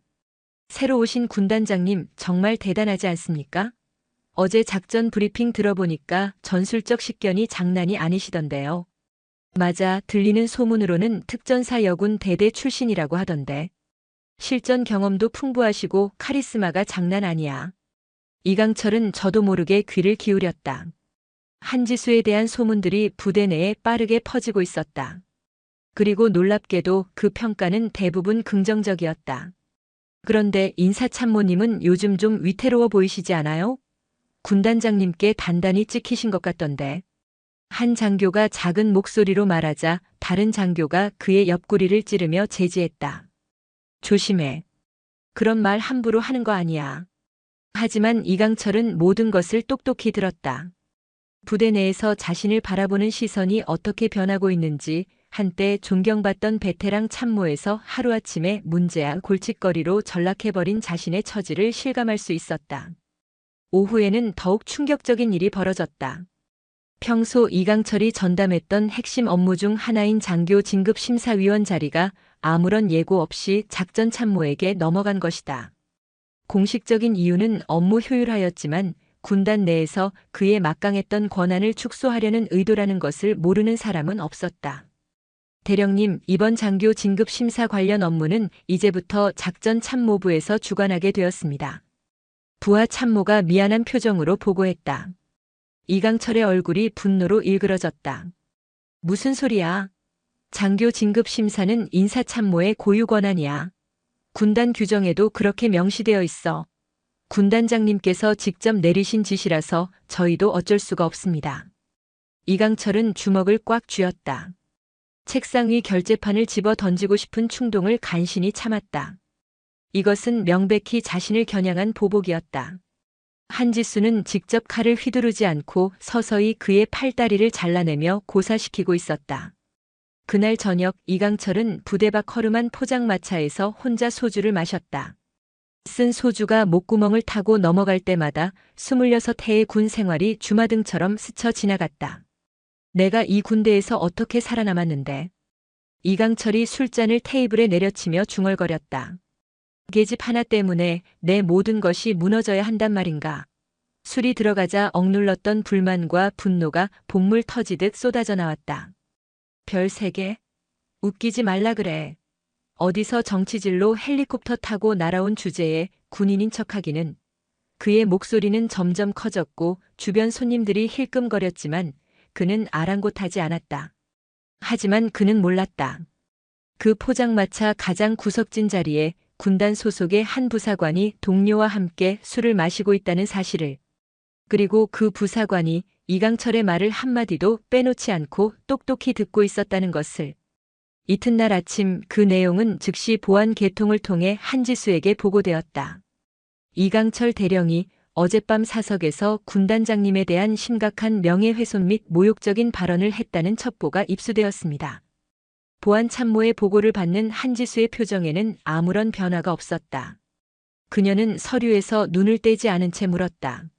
새로 오신 군단장님 정말 대단하지 않습니까? 어제 작전 브리핑 들어보니까 전술적 식견이 장난이 아니시던데요. 맞아, 들리는 소문으로는 특전사 여군 대대 출신이라고 하던데. 실전 경험도 풍부하시고 카리스마가 장난 아니야. 이강철은 저도 모르게 귀를 기울였다. 한지수에 대한 소문들이 부대 내에 빠르게 퍼지고 있었다. 그리고 놀랍게도 그 평가는 대부분 긍정적이었다. 그런데 인사참모님은 요즘 좀 위태로워 보이시지 않아요? 군단장님께 단단히 찍히신 것 같던데. 한 장교가 작은 목소리로 말하자 다른 장교가 그의 옆구리를 찌르며 제지했다. 조심해. 그런 말 함부로 하는 거 아니야. 하지만 이강철은 모든 것을 똑똑히 들었다. 부대 내에서 자신을 바라보는 시선이 어떻게 변하고 있는지, 한때 존경받던 베테랑 참모에서 하루아침에 문제야 골칫거리로 전락해버린 자신의 처지를 실감할 수 있었다. 오후에는 더욱 충격적인 일이 벌어졌다. 평소 이강철이 전담했던 핵심 업무 중 하나인 장교 진급 심사위원 자리가 아무런 예고 없이 작전 참모에게 넘어간 것이다. 공식적인 이유는 업무 효율화였지만 군단 내에서 그의 막강했던 권한을 축소하려는 의도라는 것을 모르는 사람은 없었다. 대령님, 이번 장교 진급 심사 관련 업무는 이제부터 작전 참모부에서 주관하게 되었습니다. 부하 참모가 미안한 표정으로 보고했다. 이강철의 얼굴이 분노로 일그러졌다. 무슨 소리야? 장교 진급 심사는 인사참모의 고유 권한이야. 군단 규정에도 그렇게 명시되어 있어. 군단장님께서 직접 내리신 지시라서 저희도 어쩔 수가 없습니다. 이강철은 주먹을 꽉 쥐었다. 책상 위 결제판을 집어 던지고 싶은 충동을 간신히 참았다. 이것은 명백히 자신을 겨냥한 보복이었다. 한지수는 직접 칼을 휘두르지 않고 서서히 그의 팔다리를 잘라내며 고사시키고 있었다. 그날 저녁 이강철은 부대 밖 허름한 포장마차에서 혼자 소주를 마셨다. 쓴 소주가 목구멍을 타고 넘어갈 때마다 26해의 군 생활이 주마등처럼 스쳐 지나갔다. 내가 이 군대에서 어떻게 살아남았는데. 이강철이 술잔을 테이블에 내려치며 중얼거렸다. 계집 하나 때문에 내 모든 것이 무너져야 한단 말인가. 술이 들어가자 억눌렀던 불만과 분노가 본물 터지듯 쏟아져 나왔다. 별 3개? 웃기지 말라 그래. 어디서 정치질로 헬리콥터 타고 날아온 주제에 군인인 척하기는. 그의 목소리는 점점 커졌고 주변 손님들이 힐끔거렸지만 그는 아랑곳하지 않았다. 하지만 그는 몰랐다. 그 포장마차 가장 구석진 자리에 군단 소속의 한 부사관이 동료와 함께 술을 마시고 있다는 사실을. 그리고 그 부사관이 이강철의 말을 한마디도 빼놓지 않고 똑똑히 듣고 있었다는 것을. 이튿날 아침 그 내용은 즉시 보안 계통을 통해 한지수에게 보고되었다. 이강철 대령이 어젯밤 사석에서 군단장님에 대한 심각한 명예훼손 및 모욕적인 발언을 했다는 첩보가 입수되었습니다. 보안 참모의 보고를 받는 한지수의 표정에는 아무런 변화가 없었다. 그녀는 서류에서 눈을 떼지 않은 채 물었다.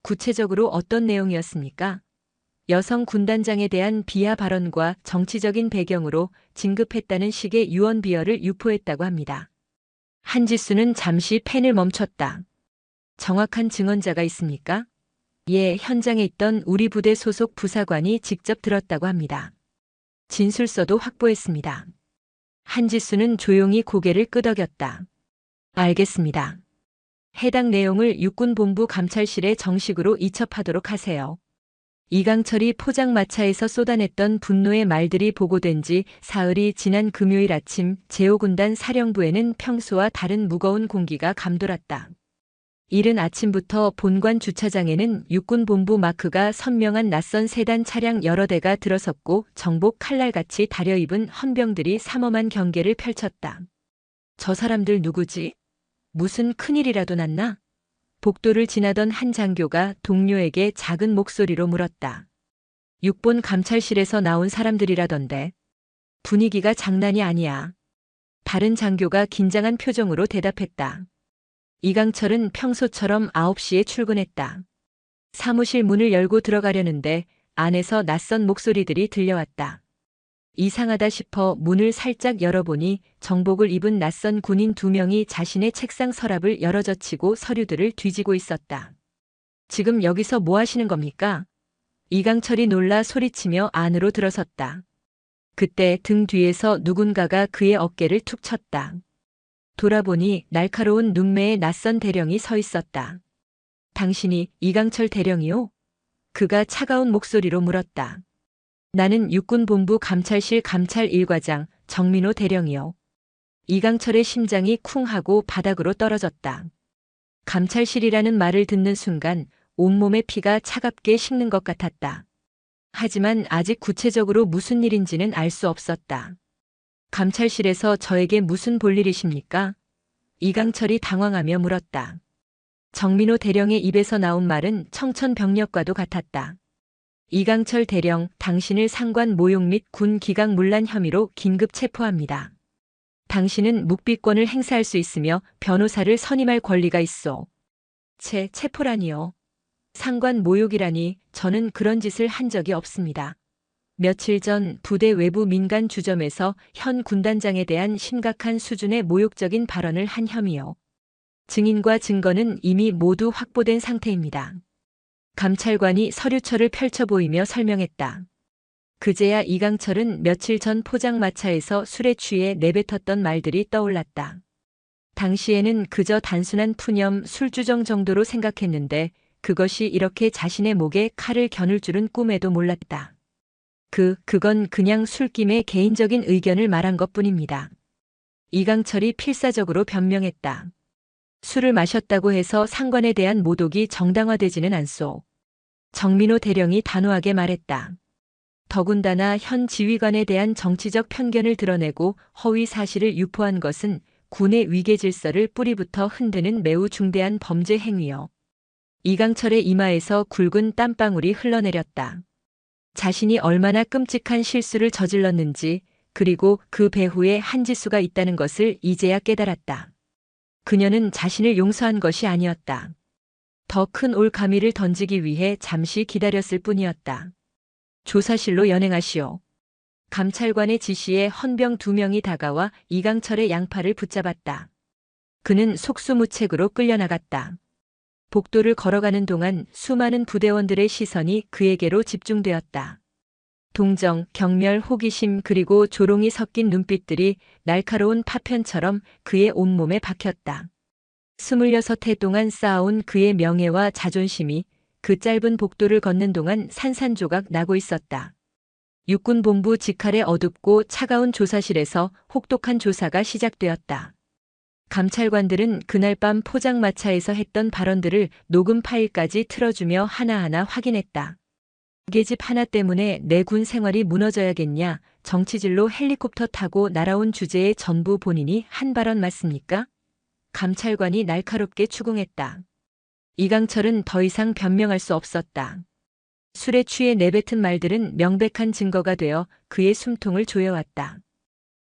구체적으로 어떤 내용이었습니까? 여성 군단장에 대한 비하 발언과 정치적인 배경으로 진급했다는 식의 유언비어를 유포했다고 합니다. 한지수는 잠시 펜을 멈췄다. 정확한 증언자가 있습니까? 예, 현장에 있던 우리 부대 소속 부사관이 직접 들었다고 합니다. 진술서도 확보했습니다. 한지수는 조용히 고개를 끄덕였다. 알겠습니다. 해당 내용을 육군본부 감찰실에 정식으로 이첩하도록 하세요. 이강철이 포장마차에서 쏟아냈던 분노의 말들이 보고된 지 사흘이 지난 금요일 아침 제5군단 사령부에는 평소와 다른 무거운 공기가 감돌았다. 이른 아침부터 본관 주차장에는 육군본부 마크가 선명한 낯선 세단 차량 여러 대가 들어섰고 정복 칼날같이 다려입은 헌병들이 삼엄한 경계를 펼쳤다. 저 사람들 누구지? 무슨 큰일이라도 났나? 복도를 지나던 한 장교가 동료에게 작은 목소리로 물었다. 육본 감찰실에서 나온 사람들이라던데. 분위기가 장난이 아니야. 다른 장교가 긴장한 표정으로 대답했다. 이강철은 평소처럼 9시에 출근했다. 사무실 문을 열고 들어가려는데 안에서 낯선 목소리들이 들려왔다. 이상하다 싶어 문을 살짝 열어보니 정복을 입은 낯선 군인 2명이 자신의 책상 서랍을 열어젖히고 서류들을 뒤지고 있었다. 지금 여기서 뭐 하시는 겁니까? 이강철이 놀라 소리치며 안으로 들어섰다. 그때 등 뒤에서 누군가가 그의 어깨를 툭 쳤다. 돌아보니 날카로운 눈매의 낯선 대령이 서 있었다. 당신이 이강철 대령이요? 그가 차가운 목소리로 물었다. 나는 육군본부 감찰실 감찰 1과장 정민호 대령이요. 이강철의 심장이 쿵 하고 바닥으로 떨어졌다. 감찰실이라는 말을 듣는 순간 온몸의 피가 차갑게 식는 것 같았다. 하지만 아직 구체적으로 무슨 일인지는 알 수 없었다. 감찰실에서 저에게 무슨 볼일이십니까? 이강철이 당황하며 물었다. 정민호 대령의 입에서 나온 말은 청천벽력과도 같았다. 이강철 대령, 당신을 상관 모욕 및 군 기강 문란 혐의로 긴급 체포합니다. 당신은 묵비권을 행사할 수 있으며 변호사를 선임할 권리가 있소. 체포라니요. 상관 모욕이라니 저는 그런 짓을 한 적이 없습니다. 며칠 전 부대 외부 민간 주점에서 현 군단장에 대한 심각한 수준의 모욕적인 발언을 한 혐의요. 증인과 증거는 이미 모두 확보된 상태입니다. 감찰관이 서류처를 펼쳐 보이며 설명했다. 그제야 이강철은 며칠 전 포장마차에서 술에 취해 내뱉었던 말들이 떠올랐다. 당시에는 그저 단순한 푸념, 술주정 정도로 생각했는데 그것이 이렇게 자신의 목에 칼을 겨눌 줄은 꿈에도 몰랐다. 그건 그냥 술김에 개인적인 의견을 말한 것뿐입니다. 이강철이 필사적으로 변명했다. 술을 마셨다고 해서 상관에 대한 모독이 정당화되지는 않소. 정민호 대령이 단호하게 말했다. 더군다나 현 지휘관에 대한 정치적 편견을 드러내고 허위 사실을 유포한 것은 군의 위계 질서를 뿌리부터 흔드는 매우 중대한 범죄 행위요. 이강철의 이마에서 굵은 땀방울이 흘러내렸다. 자신이 얼마나 끔찍한 실수를 저질렀는지, 그리고 그 배후에 한지수가 있다는 것을 이제야 깨달았다. 그녀는 자신을 용서한 것이 아니었다. 더 큰 올가미를 던지기 위해 잠시 기다렸을 뿐이었다. 조사실로 연행하시오. 감찰관의 지시에 헌병 2명이 다가와 이강철의 양팔을 붙잡았다. 그는 속수무책으로 끌려나갔다. 복도를 걸어가는 동안 수많은 부대원들의 시선이 그에게로 집중되었다. 동정, 경멸, 호기심 그리고 조롱이 섞인 눈빛들이 날카로운 파편처럼 그의 온몸에 박혔다. 26해 동안 쌓아온 그의 명예와 자존심이 그 짧은 복도를 걷는 동안 산산조각 나고 있었다. 육군본부 직할의 어둡고 차가운 조사실에서 혹독한 조사가 시작되었다. 감찰관들은 그날 밤 포장마차에서 했던 발언들을 녹음 파일까지 틀어주며 하나하나 확인했다. 계집 하나 때문에 내 군 생활이 무너져야겠냐, 정치질로 헬리콥터 타고 날아온 주제에 전부 본인이 한 발언 맞습니까? 감찰관이 날카롭게 추궁했다. 이강철은 더 이상 변명할 수 없었다. 술에 취해 내뱉은 말들은 명백한 증거가 되어 그의 숨통을 조여왔다.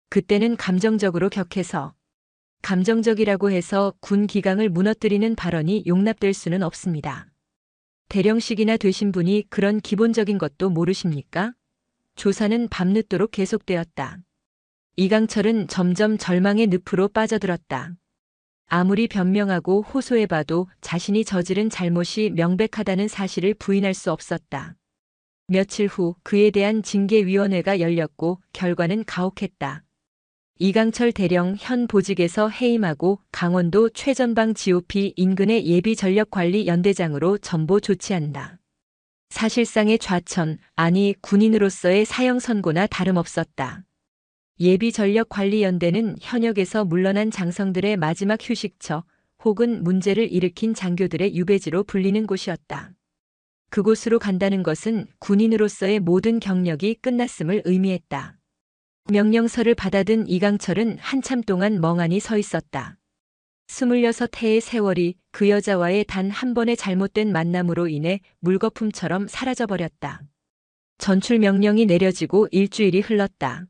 그때는 감정적으로 격해서 감정적이라고 해서 군 기강을 무너뜨리는 발언이 용납될 수는 없습니다. 대령식이나 되신 분이 그런 기본적인 것도 모르십니까? 조사는 밤늦도록 계속되었다. 이강철은 점점 절망의 늪으로 빠져들었다. 아무리 변명하고 호소해봐도 자신이 저지른 잘못이 명백하다는 사실을 부인할 수 없었다. 며칠 후 그에 대한 징계위원회가 열렸고 결과는 가혹했다. 이강철 대령 현 보직에서 해임하고 강원도 최전방 GOP 인근의 예비전력관리연대장으로 전보 조치한다. 사실상의 좌천, 아니 군인으로서의 사형 선고나 다름없었다. 예비전력관리연대는 현역에서 물러난 장성들의 마지막 휴식처, 혹은 문제를 일으킨 장교들의 유배지로 불리는 곳이었다. 그곳으로 간다는 것은 군인으로서의 모든 경력이 끝났음을 의미했다. 명령서를 받아든 이강철은 한참 동안 멍하니 서 있었다. 26해의 세월이 그 여자와의 단 한 번의 잘못된 만남으로 인해 물거품처럼 사라져버렸다. 전출 명령이 내려지고 일주일이 흘렀다.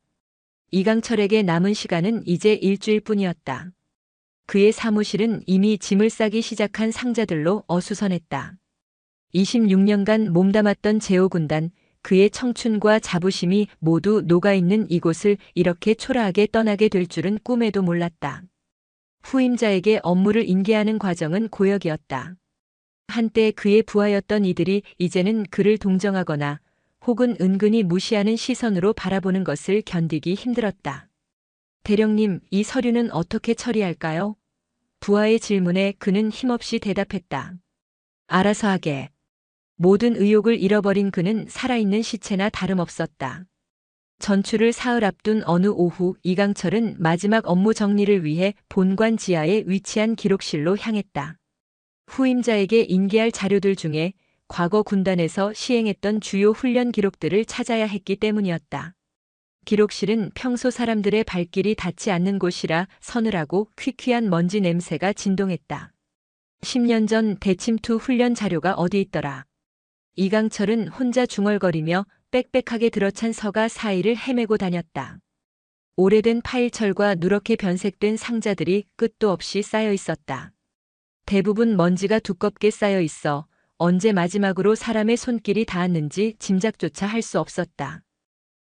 이강철에게 남은 시간은 이제 일주일뿐이었다. 그의 사무실은 이미 짐을 싸기 시작한 상자들로 어수선했다. 26년간 몸담았던 제오군단, 그의 청춘과 자부심이 모두 녹아있는 이곳을 이렇게 초라하게 떠나게 될 줄은 꿈에도 몰랐다. 후임자에게 업무를 인계하는 과정은 고역이었다. 한때 그의 부하였던 이들이 이제는 그를 동정하거나 혹은 은근히 무시하는 시선으로 바라보는 것을 견디기 힘들었다. 대령님, 이 서류는 어떻게 처리할까요? 부하의 질문에 그는 힘없이 대답했다. 알아서 하게. 모든 의욕을 잃어버린 그는 살아있는 시체나 다름없었다. 전출을 사흘 앞둔 어느 오후 이강철은 마지막 업무 정리를 위해 본관 지하에 위치한 기록실로 향했다. 후임자에게 인계할 자료들 중에 과거 군단에서 시행했던 주요 훈련 기록들을 찾아야 했기 때문이었다. 기록실은 평소 사람들의 발길이 닿지 않는 곳이라 서늘하고 퀴퀴한 먼지 냄새가 진동했다. 10년 전 대침투 훈련 자료가 어디 있더라. 이강철은 혼자 중얼거리며 빽빽하게 들어찬 서가 사이를 헤매고 다녔다. 오래된 파일철과 누렇게 변색된 상자들이 끝도 없이 쌓여 있었다. 대부분 먼지가 두껍게 쌓여 있어 언제 마지막으로 사람의 손길이 닿았는지 짐작조차 할 수 없었다.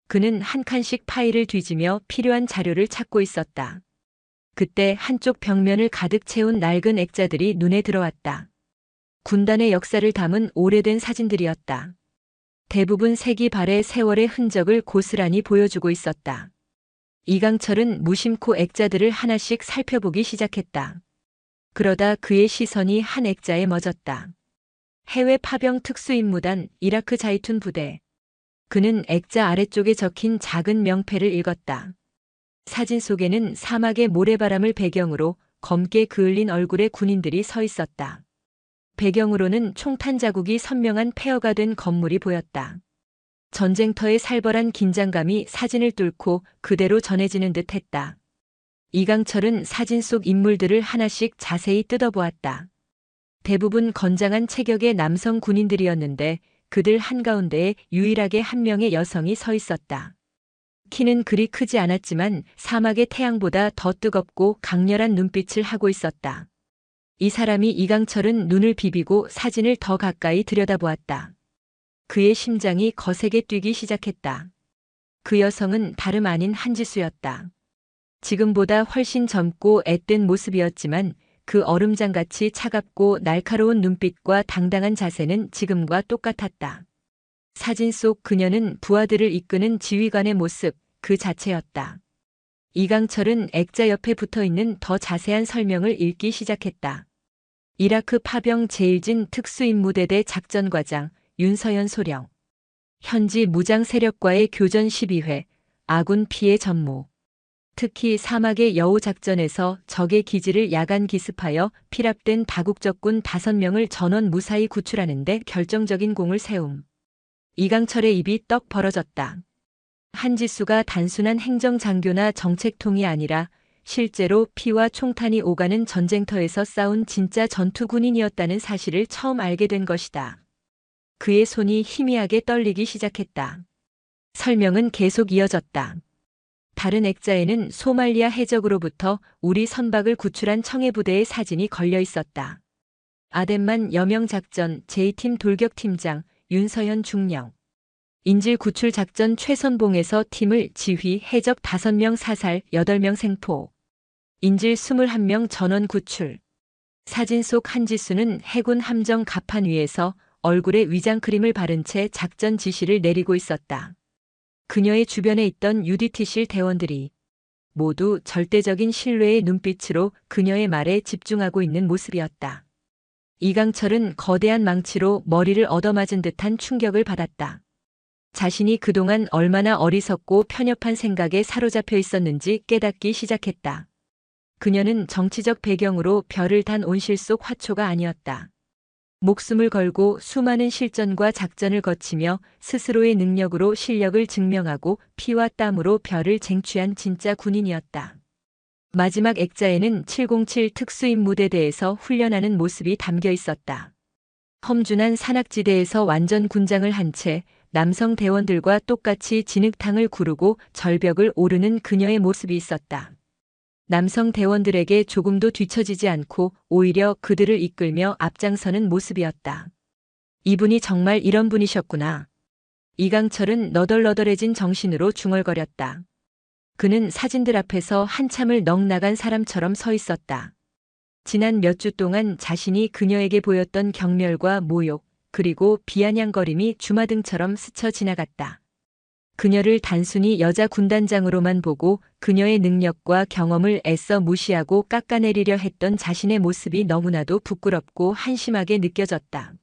그는 한 칸씩 파일을 뒤지며 필요한 자료를 찾고 있었다. 그때 한쪽 벽면을 가득 채운 낡은 액자들이 눈에 들어왔다. 군단의 역사를 담은 오래된 사진들이었다. 대부분 색이 발해 세월의 흔적을 고스란히 보여주고 있었다. 이강철은 무심코 액자들을 하나씩 살펴보기 시작했다. 그러다 그의 시선이 한 액자에 멎었다. 해외 파병 특수임무단 이라크 자이툰 부대. 그는 액자 아래쪽에 적힌 작은 명패를 읽었다. 사진 속에는 사막의 모래바람을 배경으로 검게 그을린 얼굴의 군인들이 서 있었다. 배경으로는 총탄 자국이 선명한 폐허가 된 건물이 보였다. 전쟁터의 살벌한 긴장감이 사진을 뚫고 그대로 전해지는 듯 했다. 이강철은 사진 속 인물들을 하나씩 자세히 뜯어보았다. 대부분 건장한 체격의 남성 군인들이었는데 그들 한가운데에 유일하게 한 명의 여성이 서 있었다. 키는 그리 크지 않았지만 사막의 태양보다 더 뜨겁고 강렬한 눈빛을 하고 있었다. 이 사람이 이강철은 눈을 비비고 사진을 더 가까이 들여다보았다. 그의 심장이 거세게 뛰기 시작했다. 그 여성은 다름 아닌 한지수였다. 지금보다 훨씬 젊고 앳된 모습이었지만 그 얼음장같이 차갑고 날카로운 눈빛과 당당한 자세는 지금과 똑같았다. 사진 속 그녀는 부하들을 이끄는 지휘관의 모습 그 자체였다. 이강철은 액자 옆에 붙어있는 더 자세한 설명을 읽기 시작했다. 이라크 파병 제1진 특수임무대대 작전과장 윤서연 소령. 현지 무장 세력과의 교전 12회, 아군 피해 전무. 특히 사막의 여우 작전에서 적의 기지를 야간 기습하여 피랍된 다국적군 5명을 전원 무사히 구출하는 데 결정적인 공을 세움. 이강철의 입이 떡 벌어졌다. 한지수가 단순한 행정장교나 정책통이 아니라 실제로 피와 총탄이 오가는 전쟁터에서 싸운 진짜 전투군인이었다는 사실을 처음 알게 된 것이다. 그의 손이 희미하게 떨리기 시작했다. 설명은 계속 이어졌다. 다른 액자에는 소말리아 해적으로부터 우리 선박을 구출한 청해부대의 사진이 걸려 있었다. 아덴만 여명작전 제2팀 돌격팀장 윤서현 중령. 인질 구출 작전 최선봉에서 팀을 지휘 해적 5명 사살 8명 생포. 인질 21명 전원 구출. 사진 속 한지수는 해군 함정 갑판 위에서 얼굴에 위장크림을 바른 채 작전 지시를 내리고 있었다. 그녀의 주변에 있던 UDT실 대원들이 모두 절대적인 신뢰의 눈빛으로 그녀의 말에 집중하고 있는 모습이었다. 이강철은 거대한 망치로 머리를 얻어맞은 듯한 충격을 받았다. 자신이 그동안 얼마나 어리석고 편협한 생각에 사로잡혀 있었는지 깨닫기 시작했다. 그녀는 정치적 배경으로 별을 단 온실 속 화초가 아니었다. 목숨을 걸고 수많은 실전과 작전을 거치며 스스로의 능력으로 실력을 증명하고 피와 땀으로 별을 쟁취한 진짜 군인이었다. 마지막 액자에는 707 특수임무대대에서 훈련하는 모습이 담겨 있었다. 험준한 산악지대에서 완전 군장을 한 채 남성 대원들과 똑같이 진흙탕을 구르고 절벽을 오르는 그녀의 모습이 있었다. 남성 대원들에게 조금도 뒤처지지 않고 오히려 그들을 이끌며 앞장서는 모습이었다. 이분이 정말 이런 분이셨구나. 이강철은 너덜너덜해진 정신으로 중얼거렸다. 그는 사진들 앞에서 한참을 넋나간 사람처럼 서 있었다. 지난 몇 주 동안 자신이 그녀에게 보였던 경멸과 모욕, 그리고 비아냥거림이 주마등처럼 스쳐 지나갔다. 그녀를 단순히 여자 군단장으로만 보고 그녀의 능력과 경험을 애써 무시하고 깎아내리려 했던 자신의 모습이 너무나도 부끄럽고 한심하게 느껴졌다.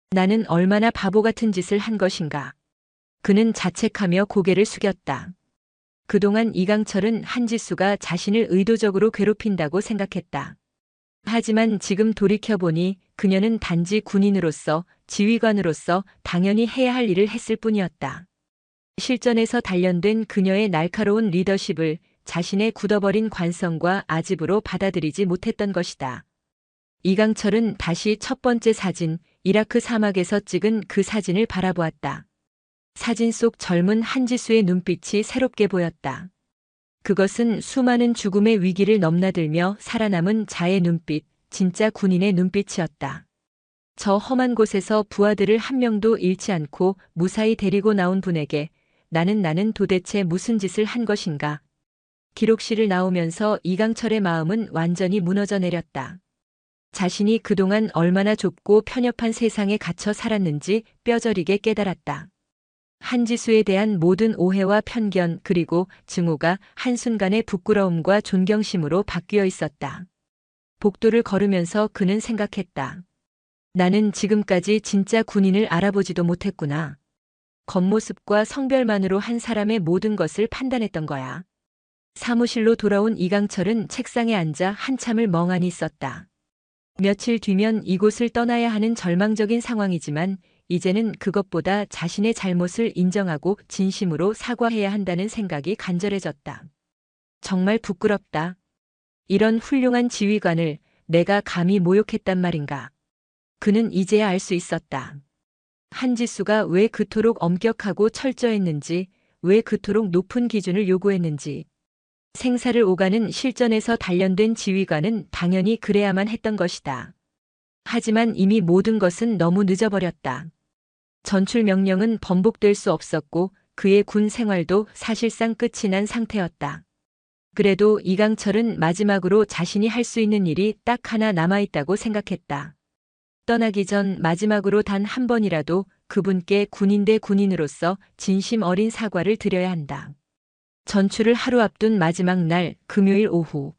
나는 얼마나 바보 같은 짓을 한 것인가. 그는 자책하며 고개를 숙였다. 그동안 이강철은 한지수가 자신을 의도적으로 괴롭힌다고 생각했다. 하지만 지금 돌이켜보니 그녀는 단지 군인으로서, 지휘관으로서 당연히 해야 할 일을 했을 뿐이었다. 실전에서 단련된 그녀의 날카로운 리더십을 자신의 굳어버린 관성과 아집으로 받아들이지 못했던 것이다. 이강철은 다시 첫 번째 사진, 이라크 사막에서 찍은 그 사진을 바라보았다. 사진 속 젊은 한지수의 눈빛이 새롭게 보였다. 그것은 수많은 죽음의 위기를 넘나들며 살아남은 자의 눈빛, 진짜 군인의 눈빛이었다. 저 험한 곳에서 부하들을 한 명도 잃지 않고 무사히 데리고 나온 분에게 나는 도대체 무슨 짓을 한 것인가. 기록실을 나오면서 이강철의 마음은 완전히 무너져 내렸다. 자신이 그동안 얼마나 좁고 편협한 세상에 갇혀 살았는지 뼈저리게 깨달았다. 한지수에 대한 모든 오해와 편견 그리고 증오가 한순간의 부끄러움과 존경심으로 바뀌어 있었다. 복도를 걸으면서 그는 생각했다. 나는 지금까지 진짜 군인을 알아보지도 못했구나. 겉모습과 성별만으로 한 사람의 모든 것을 판단했던 거야. 사무실로 돌아온 이강철은 책상에 앉아 한참을 멍하니 있었다. 며칠 뒤면 이곳을 떠나야 하는 절망적인 상황이지만 이제는 그것보다 자신의 잘못을 인정하고 진심으로 사과해야 한다는 생각이 간절해졌다. 정말 부끄럽다. 이런 훌륭한 지휘관을 내가 감히 모욕했단 말인가. 그는 이제야 알 수 있었다. 한지수가 왜 그토록 엄격하고 철저했는지, 왜 그토록 높은 기준을 요구했는지. 생사를 오가는 실전에서 단련된 지휘관은 당연히 그래야만 했던 것이다. 하지만 이미 모든 것은 너무 늦어버렸다. 전출 명령은 번복될 수 없었고 그의 군 생활도 사실상 끝이 난 상태였다. 그래도 이강철은 마지막으로 자신이 할 수 있는 일이 딱 하나 남아있다고 생각했다. 떠나기 전 마지막으로 단 한 번이라도 그분께 군인 대 군인으로서 진심 어린 사과를 드려야 한다. 전출을 하루 앞둔 마지막 날 금요일 오후.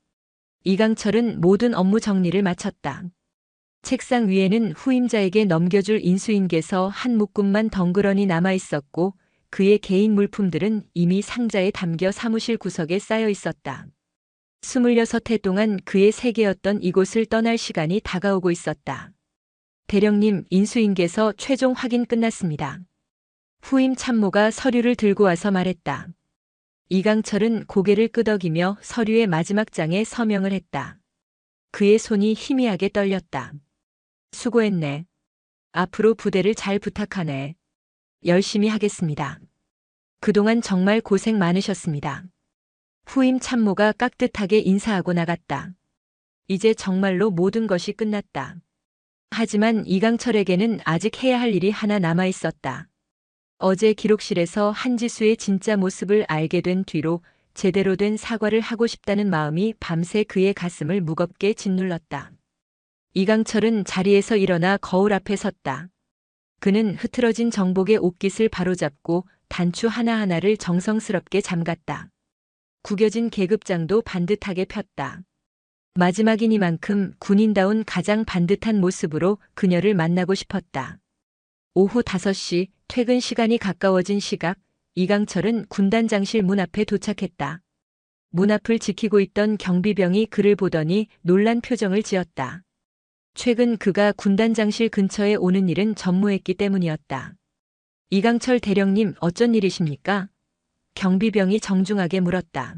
이강철은 모든 업무 정리를 마쳤다. 책상 위에는 후임자에게 넘겨줄 인수인계서 한 묶음만 덩그러니 남아있었고 그의 개인 물품들은 이미 상자에 담겨 사무실 구석에 쌓여 있었다. 26해 동안 그의 세계였던 이곳을 떠날 시간이 다가오고 있었다. 대령님, 인수인계서 최종 확인 끝났습니다. 후임 참모가 서류를 들고 와서 말했다. 이강철은 고개를 끄덕이며 서류의 마지막 장에 서명을 했다. 그의 손이 희미하게 떨렸다. 수고했네. 앞으로 부대를 잘 부탁하네. 열심히 하겠습니다. 그동안 정말 고생 많으셨습니다. 후임 참모가 깍듯하게 인사하고 나갔다. 이제 정말로 모든 것이 끝났다. 하지만 이강철에게는 아직 해야 할 일이 하나 남아 있었다. 어제 기록실에서 한지수의 진짜 모습을 알게 된 뒤로 제대로 된 사과를 하고 싶다는 마음이 밤새 그의 가슴을 무겁게 짓눌렀다. 이강철은 자리에서 일어나 거울 앞에 섰다. 그는 흐트러진 정복의 옷깃을 바로잡고 단추 하나하나를 정성스럽게 잠갔다. 구겨진 계급장도 반듯하게 폈다. 마지막이니만큼 군인다운 가장 반듯한 모습으로 그녀를 만나고 싶었다. 오후 5시 퇴근 시간이 가까워진 시각, 이강철은 군단장실 문 앞에 도착했다. 문 앞을 지키고 있던 경비병이 그를 보더니 놀란 표정을 지었다. 최근 그가 군단장실 근처에 오는 일은 전무했기 때문이었다. 이강철 대령님, 어쩐 일이십니까? 경비병이 정중하게 물었다.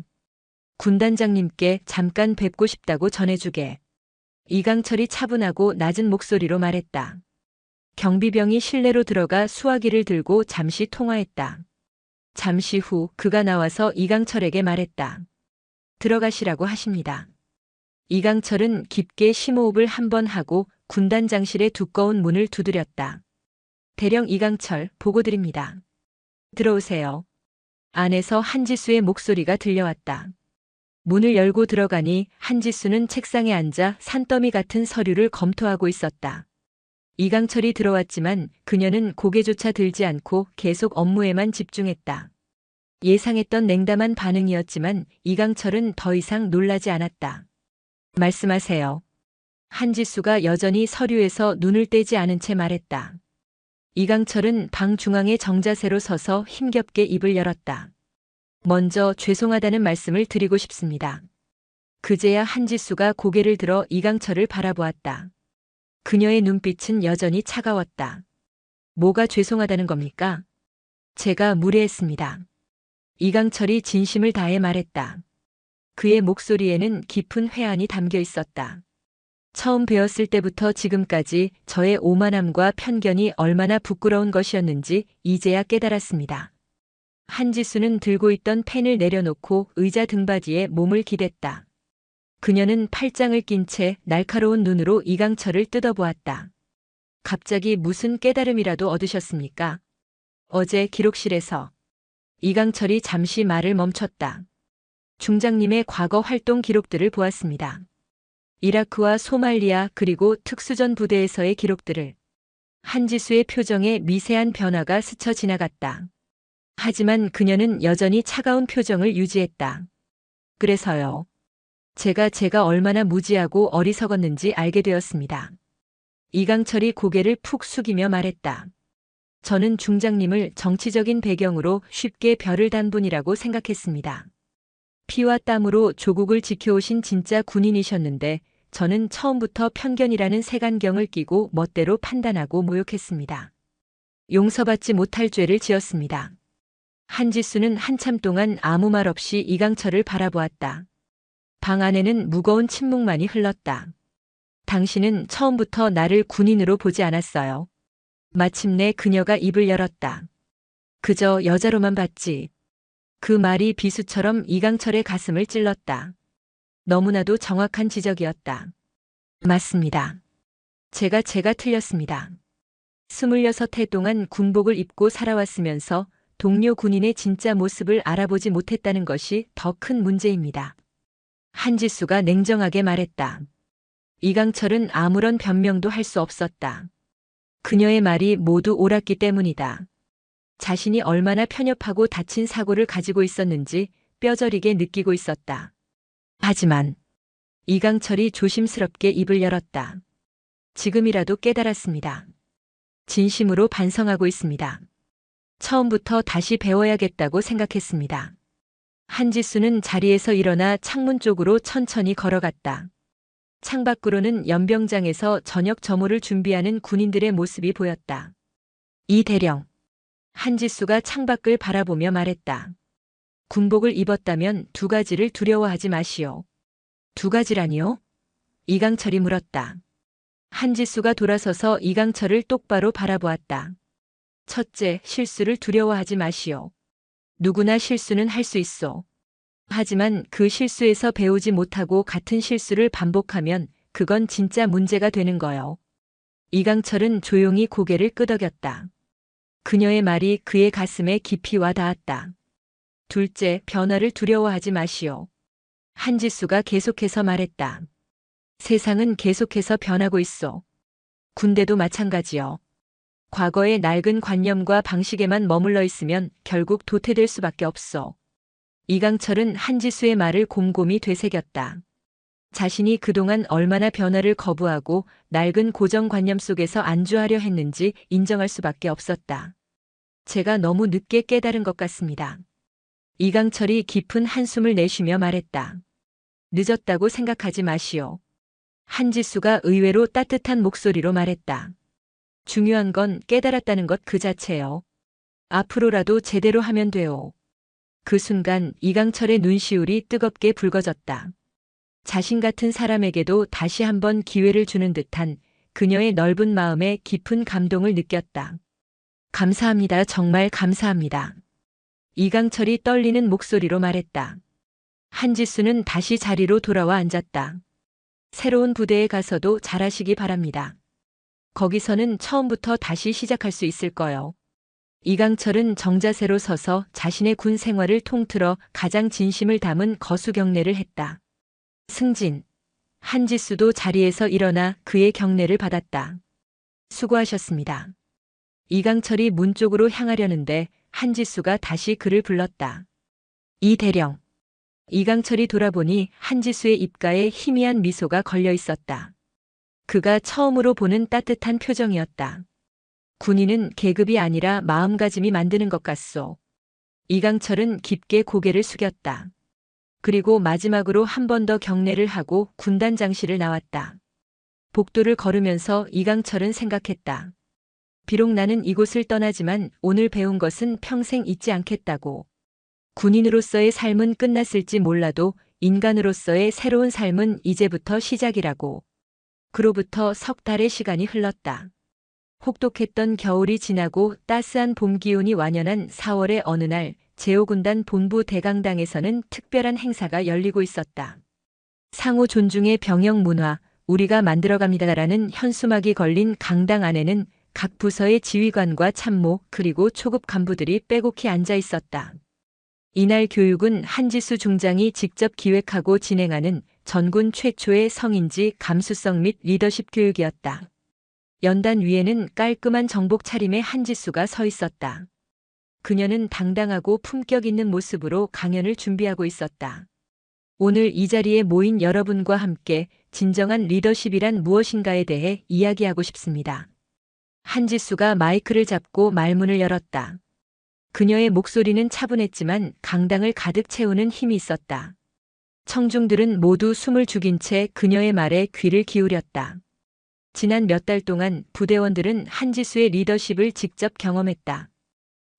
군단장님께 잠깐 뵙고 싶다고 전해주게. 이강철이 차분하고 낮은 목소리로 말했다. 경비병이 실내로 들어가 수화기를 들고 잠시 통화했다. 잠시 후 그가 나와서 이강철에게 말했다. 들어가시라고 하십니다. 이강철은 깊게 심호흡을 한 번 하고 군단장실의 두꺼운 문을 두드렸다. 대령 이강철, 보고드립니다. 들어오세요. 안에서 한지수의 목소리가 들려왔다. 문을 열고 들어가니 한지수는 책상에 앉아 산더미 같은 서류를 검토하고 있었다. 이강철이 들어왔지만 그녀는 고개조차 들지 않고 계속 업무에만 집중했다. 예상했던 냉담한 반응이었지만 이강철은 더 이상 놀라지 않았다. 말씀하세요. 한지수가 여전히 서류에서 눈을 떼지 않은 채 말했다. 이강철은 방 중앙에 정자세로 서서 힘겹게 입을 열었다. 먼저 죄송하다는 말씀을 드리고 싶습니다. 그제야 한지수가 고개를 들어 이강철을 바라보았다. 그녀의 눈빛은 여전히 차가웠다. 뭐가 죄송하다는 겁니까? 제가 무례했습니다. 이강철이 진심을 다해 말했다. 그의 목소리에는 깊은 회한이 담겨 있었다. 처음 배웠을 때부터 지금까지 저의 오만함과 편견이 얼마나 부끄러운 것이었는지 이제야 깨달았습니다. 한지수는 들고 있던 펜을 내려놓고 의자 등받이에 몸을 기댔다. 그녀는 팔짱을 낀 채 날카로운 눈으로 이강철을 뜯어보았다. 갑자기 무슨 깨달음이라도 얻으셨습니까? 어제 기록실에서. 이강철이 잠시 말을 멈췄다. 중장님의 과거 활동 기록들을 보았습니다. 이라크와 소말리아 그리고 특수전 부대에서의 기록들을. 한지수의 표정에 미세한 변화가 스쳐 지나갔다. 하지만 그녀는 여전히 차가운 표정을 유지했다. 그래서요. 제가 얼마나 무지하고 어리석었는지 알게 되었습니다. 이강철이 고개를 푹 숙이며 말했다. 저는 중장님을 정치적인 배경으로 쉽게 별을 단 분이라고 생각했습니다. 피와 땀으로 조국을 지켜오신 진짜 군인이셨는데 저는 처음부터 편견이라는 색안경을 끼고 멋대로 판단하고 모욕했습니다. 용서받지 못할 죄를 지었습니다. 한지수는 한참 동안 아무 말 없이 이강철을 바라보았다. 방 안에는 무거운 침묵만이 흘렀다. 당신은 처음부터 나를 군인으로 보지 않았어요. 마침내 그녀가 입을 열었다. 그저 여자로만 봤지. 그 말이 비수처럼 이강철의 가슴을 찔렀다. 너무나도 정확한 지적이었다. 맞습니다. 제가 틀렸습니다. 26해 동안 군복을 입고 살아왔으면서 동료 군인의 진짜 모습을 알아보지 못했다는 것이 더 큰 문제입니다. 한지수가 냉정하게 말했다. 이강철은 아무런 변명도 할 수 없었다. 그녀의 말이 모두 옳았기 때문이다. 자신이 얼마나 편협하고 다친 사고를 가지고 있었는지 뼈저리게 느끼고 있었다. 하지만 이강철이 조심스럽게 입을 열었다. 지금이라도 깨달았습니다. 진심으로 반성하고 있습니다. 처음부터 다시 배워야겠다고 생각했습니다. 한지수는 자리에서 일어나 창문 쪽으로 천천히 걸어갔다. 창밖으로는 연병장에서 저녁 점호를 준비하는 군인들의 모습이 보였다. 이 대령. 한지수가 창밖을 바라보며 말했다. 군복을 입었다면 2가지를 두려워하지 마시오. 2가지라니요? 이강철이 물었다. 한지수가 돌아서서 이강철을 똑바로 바라보았다. 첫째, 실수를 두려워하지 마시오. 누구나 실수는 할 수 있어. 하지만 그 실수에서 배우지 못하고 같은 실수를 반복하면 그건 진짜 문제가 되는 거요. 이강철은 조용히 고개를 끄덕였다. 그녀의 말이 그의 가슴에 깊이 와 닿았다. 둘째, 변화를 두려워하지 마시오. 한지수가 계속해서 말했다. 세상은 계속해서 변하고 있어. 군대도 마찬가지요. 과거의 낡은 관념과 방식에만 머물러 있으면 결국 도태될 수밖에 없어. 이강철은 한지수의 말을 곰곰이 되새겼다. 자신이 그동안 얼마나 변화를 거부하고 낡은 고정관념 속에서 안주하려 했는지 인정할 수밖에 없었다. 제가 너무 늦게 깨달은 것 같습니다. 이강철이 깊은 한숨을 내쉬며 말했다. 늦었다고 생각하지 마시오. 한지수가 의외로 따뜻한 목소리로 말했다. 중요한 건 깨달았다는 것 그 자체요. 앞으로라도 제대로 하면 돼요. 그 순간 이강철의 눈시울이 뜨겁게 붉어졌다. 자신 같은 사람에게도 다시 한번 기회를 주는 듯한 그녀의 넓은 마음에 깊은 감동을 느꼈다. 감사합니다. 정말 감사합니다. 이강철이 떨리는 목소리로 말했다. 한지수는 다시 자리로 돌아와 앉았다. 새로운 부대에 가서도 잘하시기 바랍니다. 거기서는 처음부터 다시 시작할 수 있을 거요. 이강철은 정자세로 서서 자신의 군 생활을 통틀어 가장 진심을 담은 거수 경례를 했다. 승진. 한지수도 자리에서 일어나 그의 경례를 받았다. 수고하셨습니다. 이강철이 문 쪽으로 향하려는데 한지수가 다시 그를 불렀다. 이 대령. 이강철이 돌아보니 한지수의 입가에 희미한 미소가 걸려 있었다. 그가 처음으로 보는 따뜻한 표정이었다. 군인은 계급이 아니라 마음가짐이 만드는 것 같소. 이강철은 깊게 고개를 숙였다. 그리고 마지막으로 한 번 더 경례를 하고 군단장실을 나왔다. 복도를 걸으면서 이강철은 생각했다. 비록 나는 이곳을 떠나지만 오늘 배운 것은 평생 잊지 않겠다고. 군인으로서의 삶은 끝났을지 몰라도 인간으로서의 새로운 삶은 이제부터 시작이라고. 그로부터 석 달의 시간이 흘렀다. 혹독했던 겨울이 지나고 따스한 봄 기운이 완연한 4월의 어느 날 제5군단 본부 대강당에서는 특별한 행사가 열리고 있었다. 상호 존중의 병영 문화, 우리가 만들어갑니다라는 현수막이 걸린 강당 안에는 각 부서의 지휘관과 참모 그리고 초급 간부들이 빼곡히 앉아 있었다. 이날 교육은 한지수 중장이 직접 기획하고 진행하는 전군 최초의 성인지 감수성 및 리더십 교육이었다. 연단 위에는 깔끔한 정복 차림의 한지수가 서 있었다. 그녀는 당당하고 품격 있는 모습으로 강연을 준비하고 있었다. 오늘 이 자리에 모인 여러분과 함께 진정한 리더십이란 무엇인가에 대해 이야기하고 싶습니다. 한지수가 마이크를 잡고 말문을 열었다. 그녀의 목소리는 차분했지만 강당을 가득 채우는 힘이 있었다. 청중들은 모두 숨을 죽인 채 그녀의 말에 귀를 기울였다. 지난 몇 달 동안 부대원들은 한지수의 리더십을 직접 경험했다.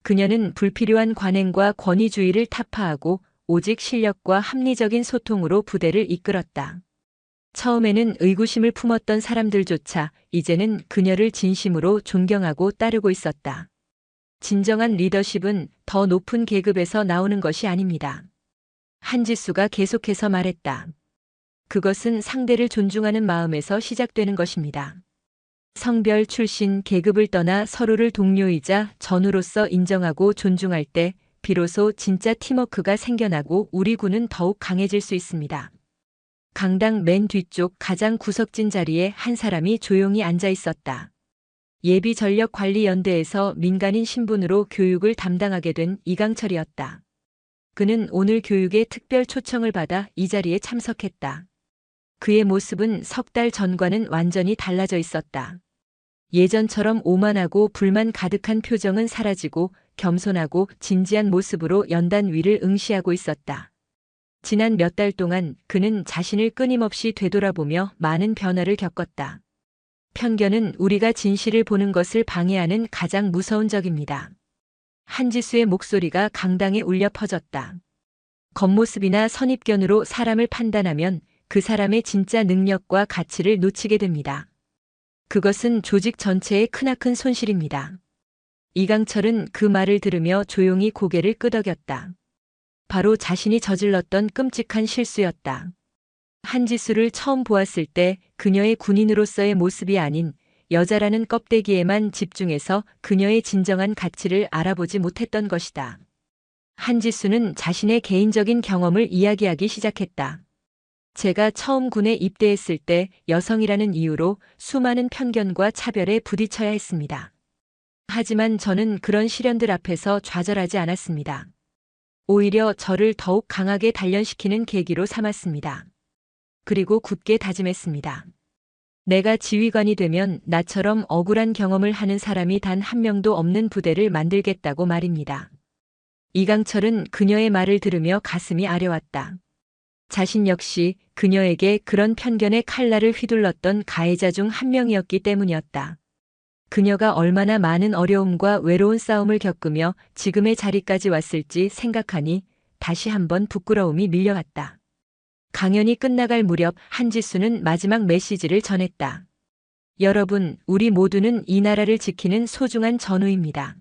그녀는 불필요한 관행과 권위주의를 타파하고 오직 실력과 합리적인 소통으로 부대를 이끌었다. 처음에는 의구심을 품었던 사람들조차 이제는 그녀를 진심으로 존경하고 따르고 있었다. 진정한 리더십은 더 높은 계급에서 나오는 것이 아닙니다. 한지수가 계속해서 말했다. 그것은 상대를 존중하는 마음에서 시작되는 것입니다. 성별, 출신, 계급을 떠나 서로를 동료이자 전우로서 인정하고 존중할 때 비로소 진짜 팀워크가 생겨나고 우리 군은 더욱 강해질 수 있습니다. 강당 맨 뒤쪽 가장 구석진 자리에 한 사람이 조용히 앉아 있었다. 예비전력관리연대에서 민간인 신분으로 교육을 담당하게 된 이강철이었다. 그는 오늘 교육에 특별 초청을 받아 이 자리에 참석했다. 그의 모습은 석 달 전과는 완전히 달라져 있었다. 예전처럼 오만하고 불만 가득한 표정은 사라지고 겸손하고 진지한 모습으로 연단 위를 응시하고 있었다. 지난 몇 달 동안 그는 자신을 끊임없이 되돌아보며 많은 변화를 겪었다. 편견은 우리가 진실을 보는 것을 방해하는 가장 무서운 적입니다. 한지수의 목소리가 강당에 울려 퍼졌다. 겉모습이나 선입견으로 사람을 판단하면 그 사람의 진짜 능력과 가치를 놓치게 됩니다. 그것은 조직 전체의 크나큰 손실입니다. 이강철은 그 말을 들으며 조용히 고개를 끄덕였다. 바로 자신이 저질렀던 끔찍한 실수였다. 한지수를 처음 보았을 때 그녀의 군인으로서의 모습이 아닌 여자라는 껍데기에만 집중해서 그녀의 진정한 가치를 알아보지 못했던 것이다. 한지수는 자신의 개인적인 경험을 이야기하기 시작했다. 제가 처음 군에 입대했을 때 여성이라는 이유로 수많은 편견과 차별에 부딪혀야 했습니다. 하지만 저는 그런 시련들 앞에서 좌절하지 않았습니다. 오히려 저를 더욱 강하게 단련시키는 계기로 삼았습니다. 그리고 굳게 다짐했습니다. 내가 지휘관이 되면 나처럼 억울한 경험을 하는 사람이 단 한 명도 없는 부대를 만들겠다고 말입니다. 이강철은 그녀의 말을 들으며 가슴이 아려왔다. 자신 역시 그녀에게 그런 편견의 칼날을 휘둘렀던 가해자 중 한 명이었기 때문이었다. 그녀가 얼마나 많은 어려움과 외로운 싸움을 겪으며 지금의 자리까지 왔을지 생각하니 다시 한번 부끄러움이 밀려왔다. 강연이 끝나갈 무렵 한지수는 마지막 메시지를 전했다. 여러분, 우리 모두는 이 나라를 지키는 소중한 전우입니다.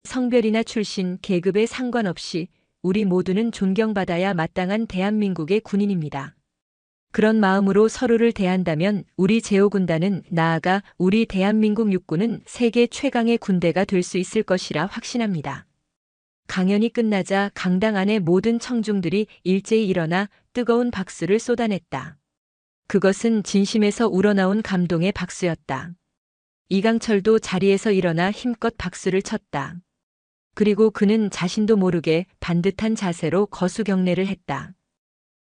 성별이나 출신, 계급에 상관없이 우리 모두는 존경받아야 마땅한 대한민국의 군인입니다. 그런 마음으로 서로를 대한다면 우리 제오군단은, 나아가 우리 대한민국 육군은 세계 최강의 군대가 될 수 있을 것이라 확신합니다. 강연이 끝나자 강당 안의 모든 청중들이 일제히 일어나 뜨거운 박수를 쏟아냈다. 그것은 진심에서 우러나온 감동의 박수였다. 이강철도 자리에서 일어나 힘껏 박수를 쳤다. 그리고 그는 자신도 모르게 반듯한 자세로 거수 경례를 했다.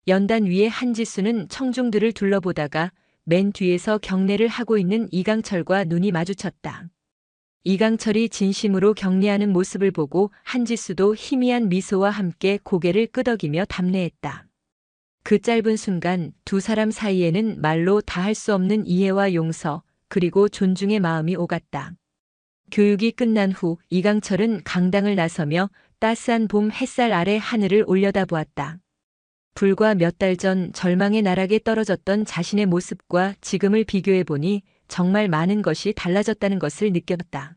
연단 위에 한지수는 청중들을 둘러보다가 맨 뒤에서 경례를 하고 있는 이강철과 눈이 마주쳤다. 이강철이 진심으로 경례하는 모습을 보고 한지수도 희미한 미소와 함께 고개를 끄덕이며 답례했다. 그 짧은 순간 두 사람 사이에는 말로 다할 수 없는 이해와 용서, 그리고 존중의 마음이 오갔다. 교육이 끝난 후 이강철은 강당을 나서며 따스한 봄 햇살 아래 하늘을 올려다보았다. 불과 몇 달 전 절망의 나락에 떨어졌던 자신의 모습과 지금을 비교해보니 정말 많은 것이 달라졌다는 것을 느꼈다.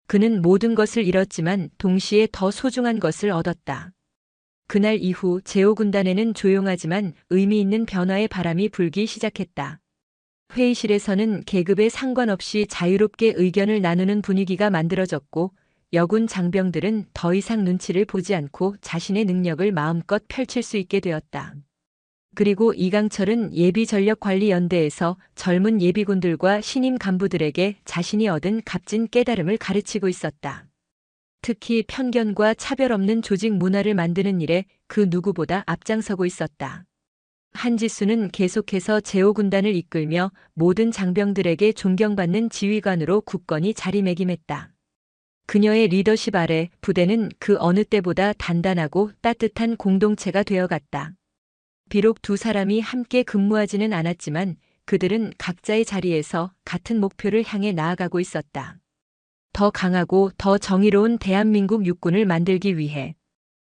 그는 모든 것을 잃었지만 동시에 더 소중한 것을 얻었다. 그날 이후 제오군단에는 조용하지만 의미 있는 변화의 바람이 불기 시작했다. 회의실에서는 계급에 상관없이 자유롭게 의견을 나누는 분위기가 만들어졌고, 여군 장병들은 더 이상 눈치를 보지 않고 자신의 능력을 마음껏 펼칠 수 있게 되었다. 그리고 이강철은 예비전력관리연대에서 젊은 예비군들과 신임 간부들에게 자신이 얻은 값진 깨달음을 가르치고 있었다. 특히 편견과 차별 없는 조직 문화를 만드는 일에 그 누구보다 앞장서고 있었다. 한지수는 계속해서 제오군단을 이끌며 모든 장병들에게 존경받는 지휘관으로 굳건히 자리매김했다. 그녀의 리더십 아래 부대는 그 어느 때보다 단단하고 따뜻한 공동체가 되어갔다. 비록 두 사람이 함께 근무하지는 않았지만 그들은 각자의 자리에서 같은 목표를 향해 나아가고 있었다. 더 강하고 더 정의로운 대한민국 육군을 만들기 위해.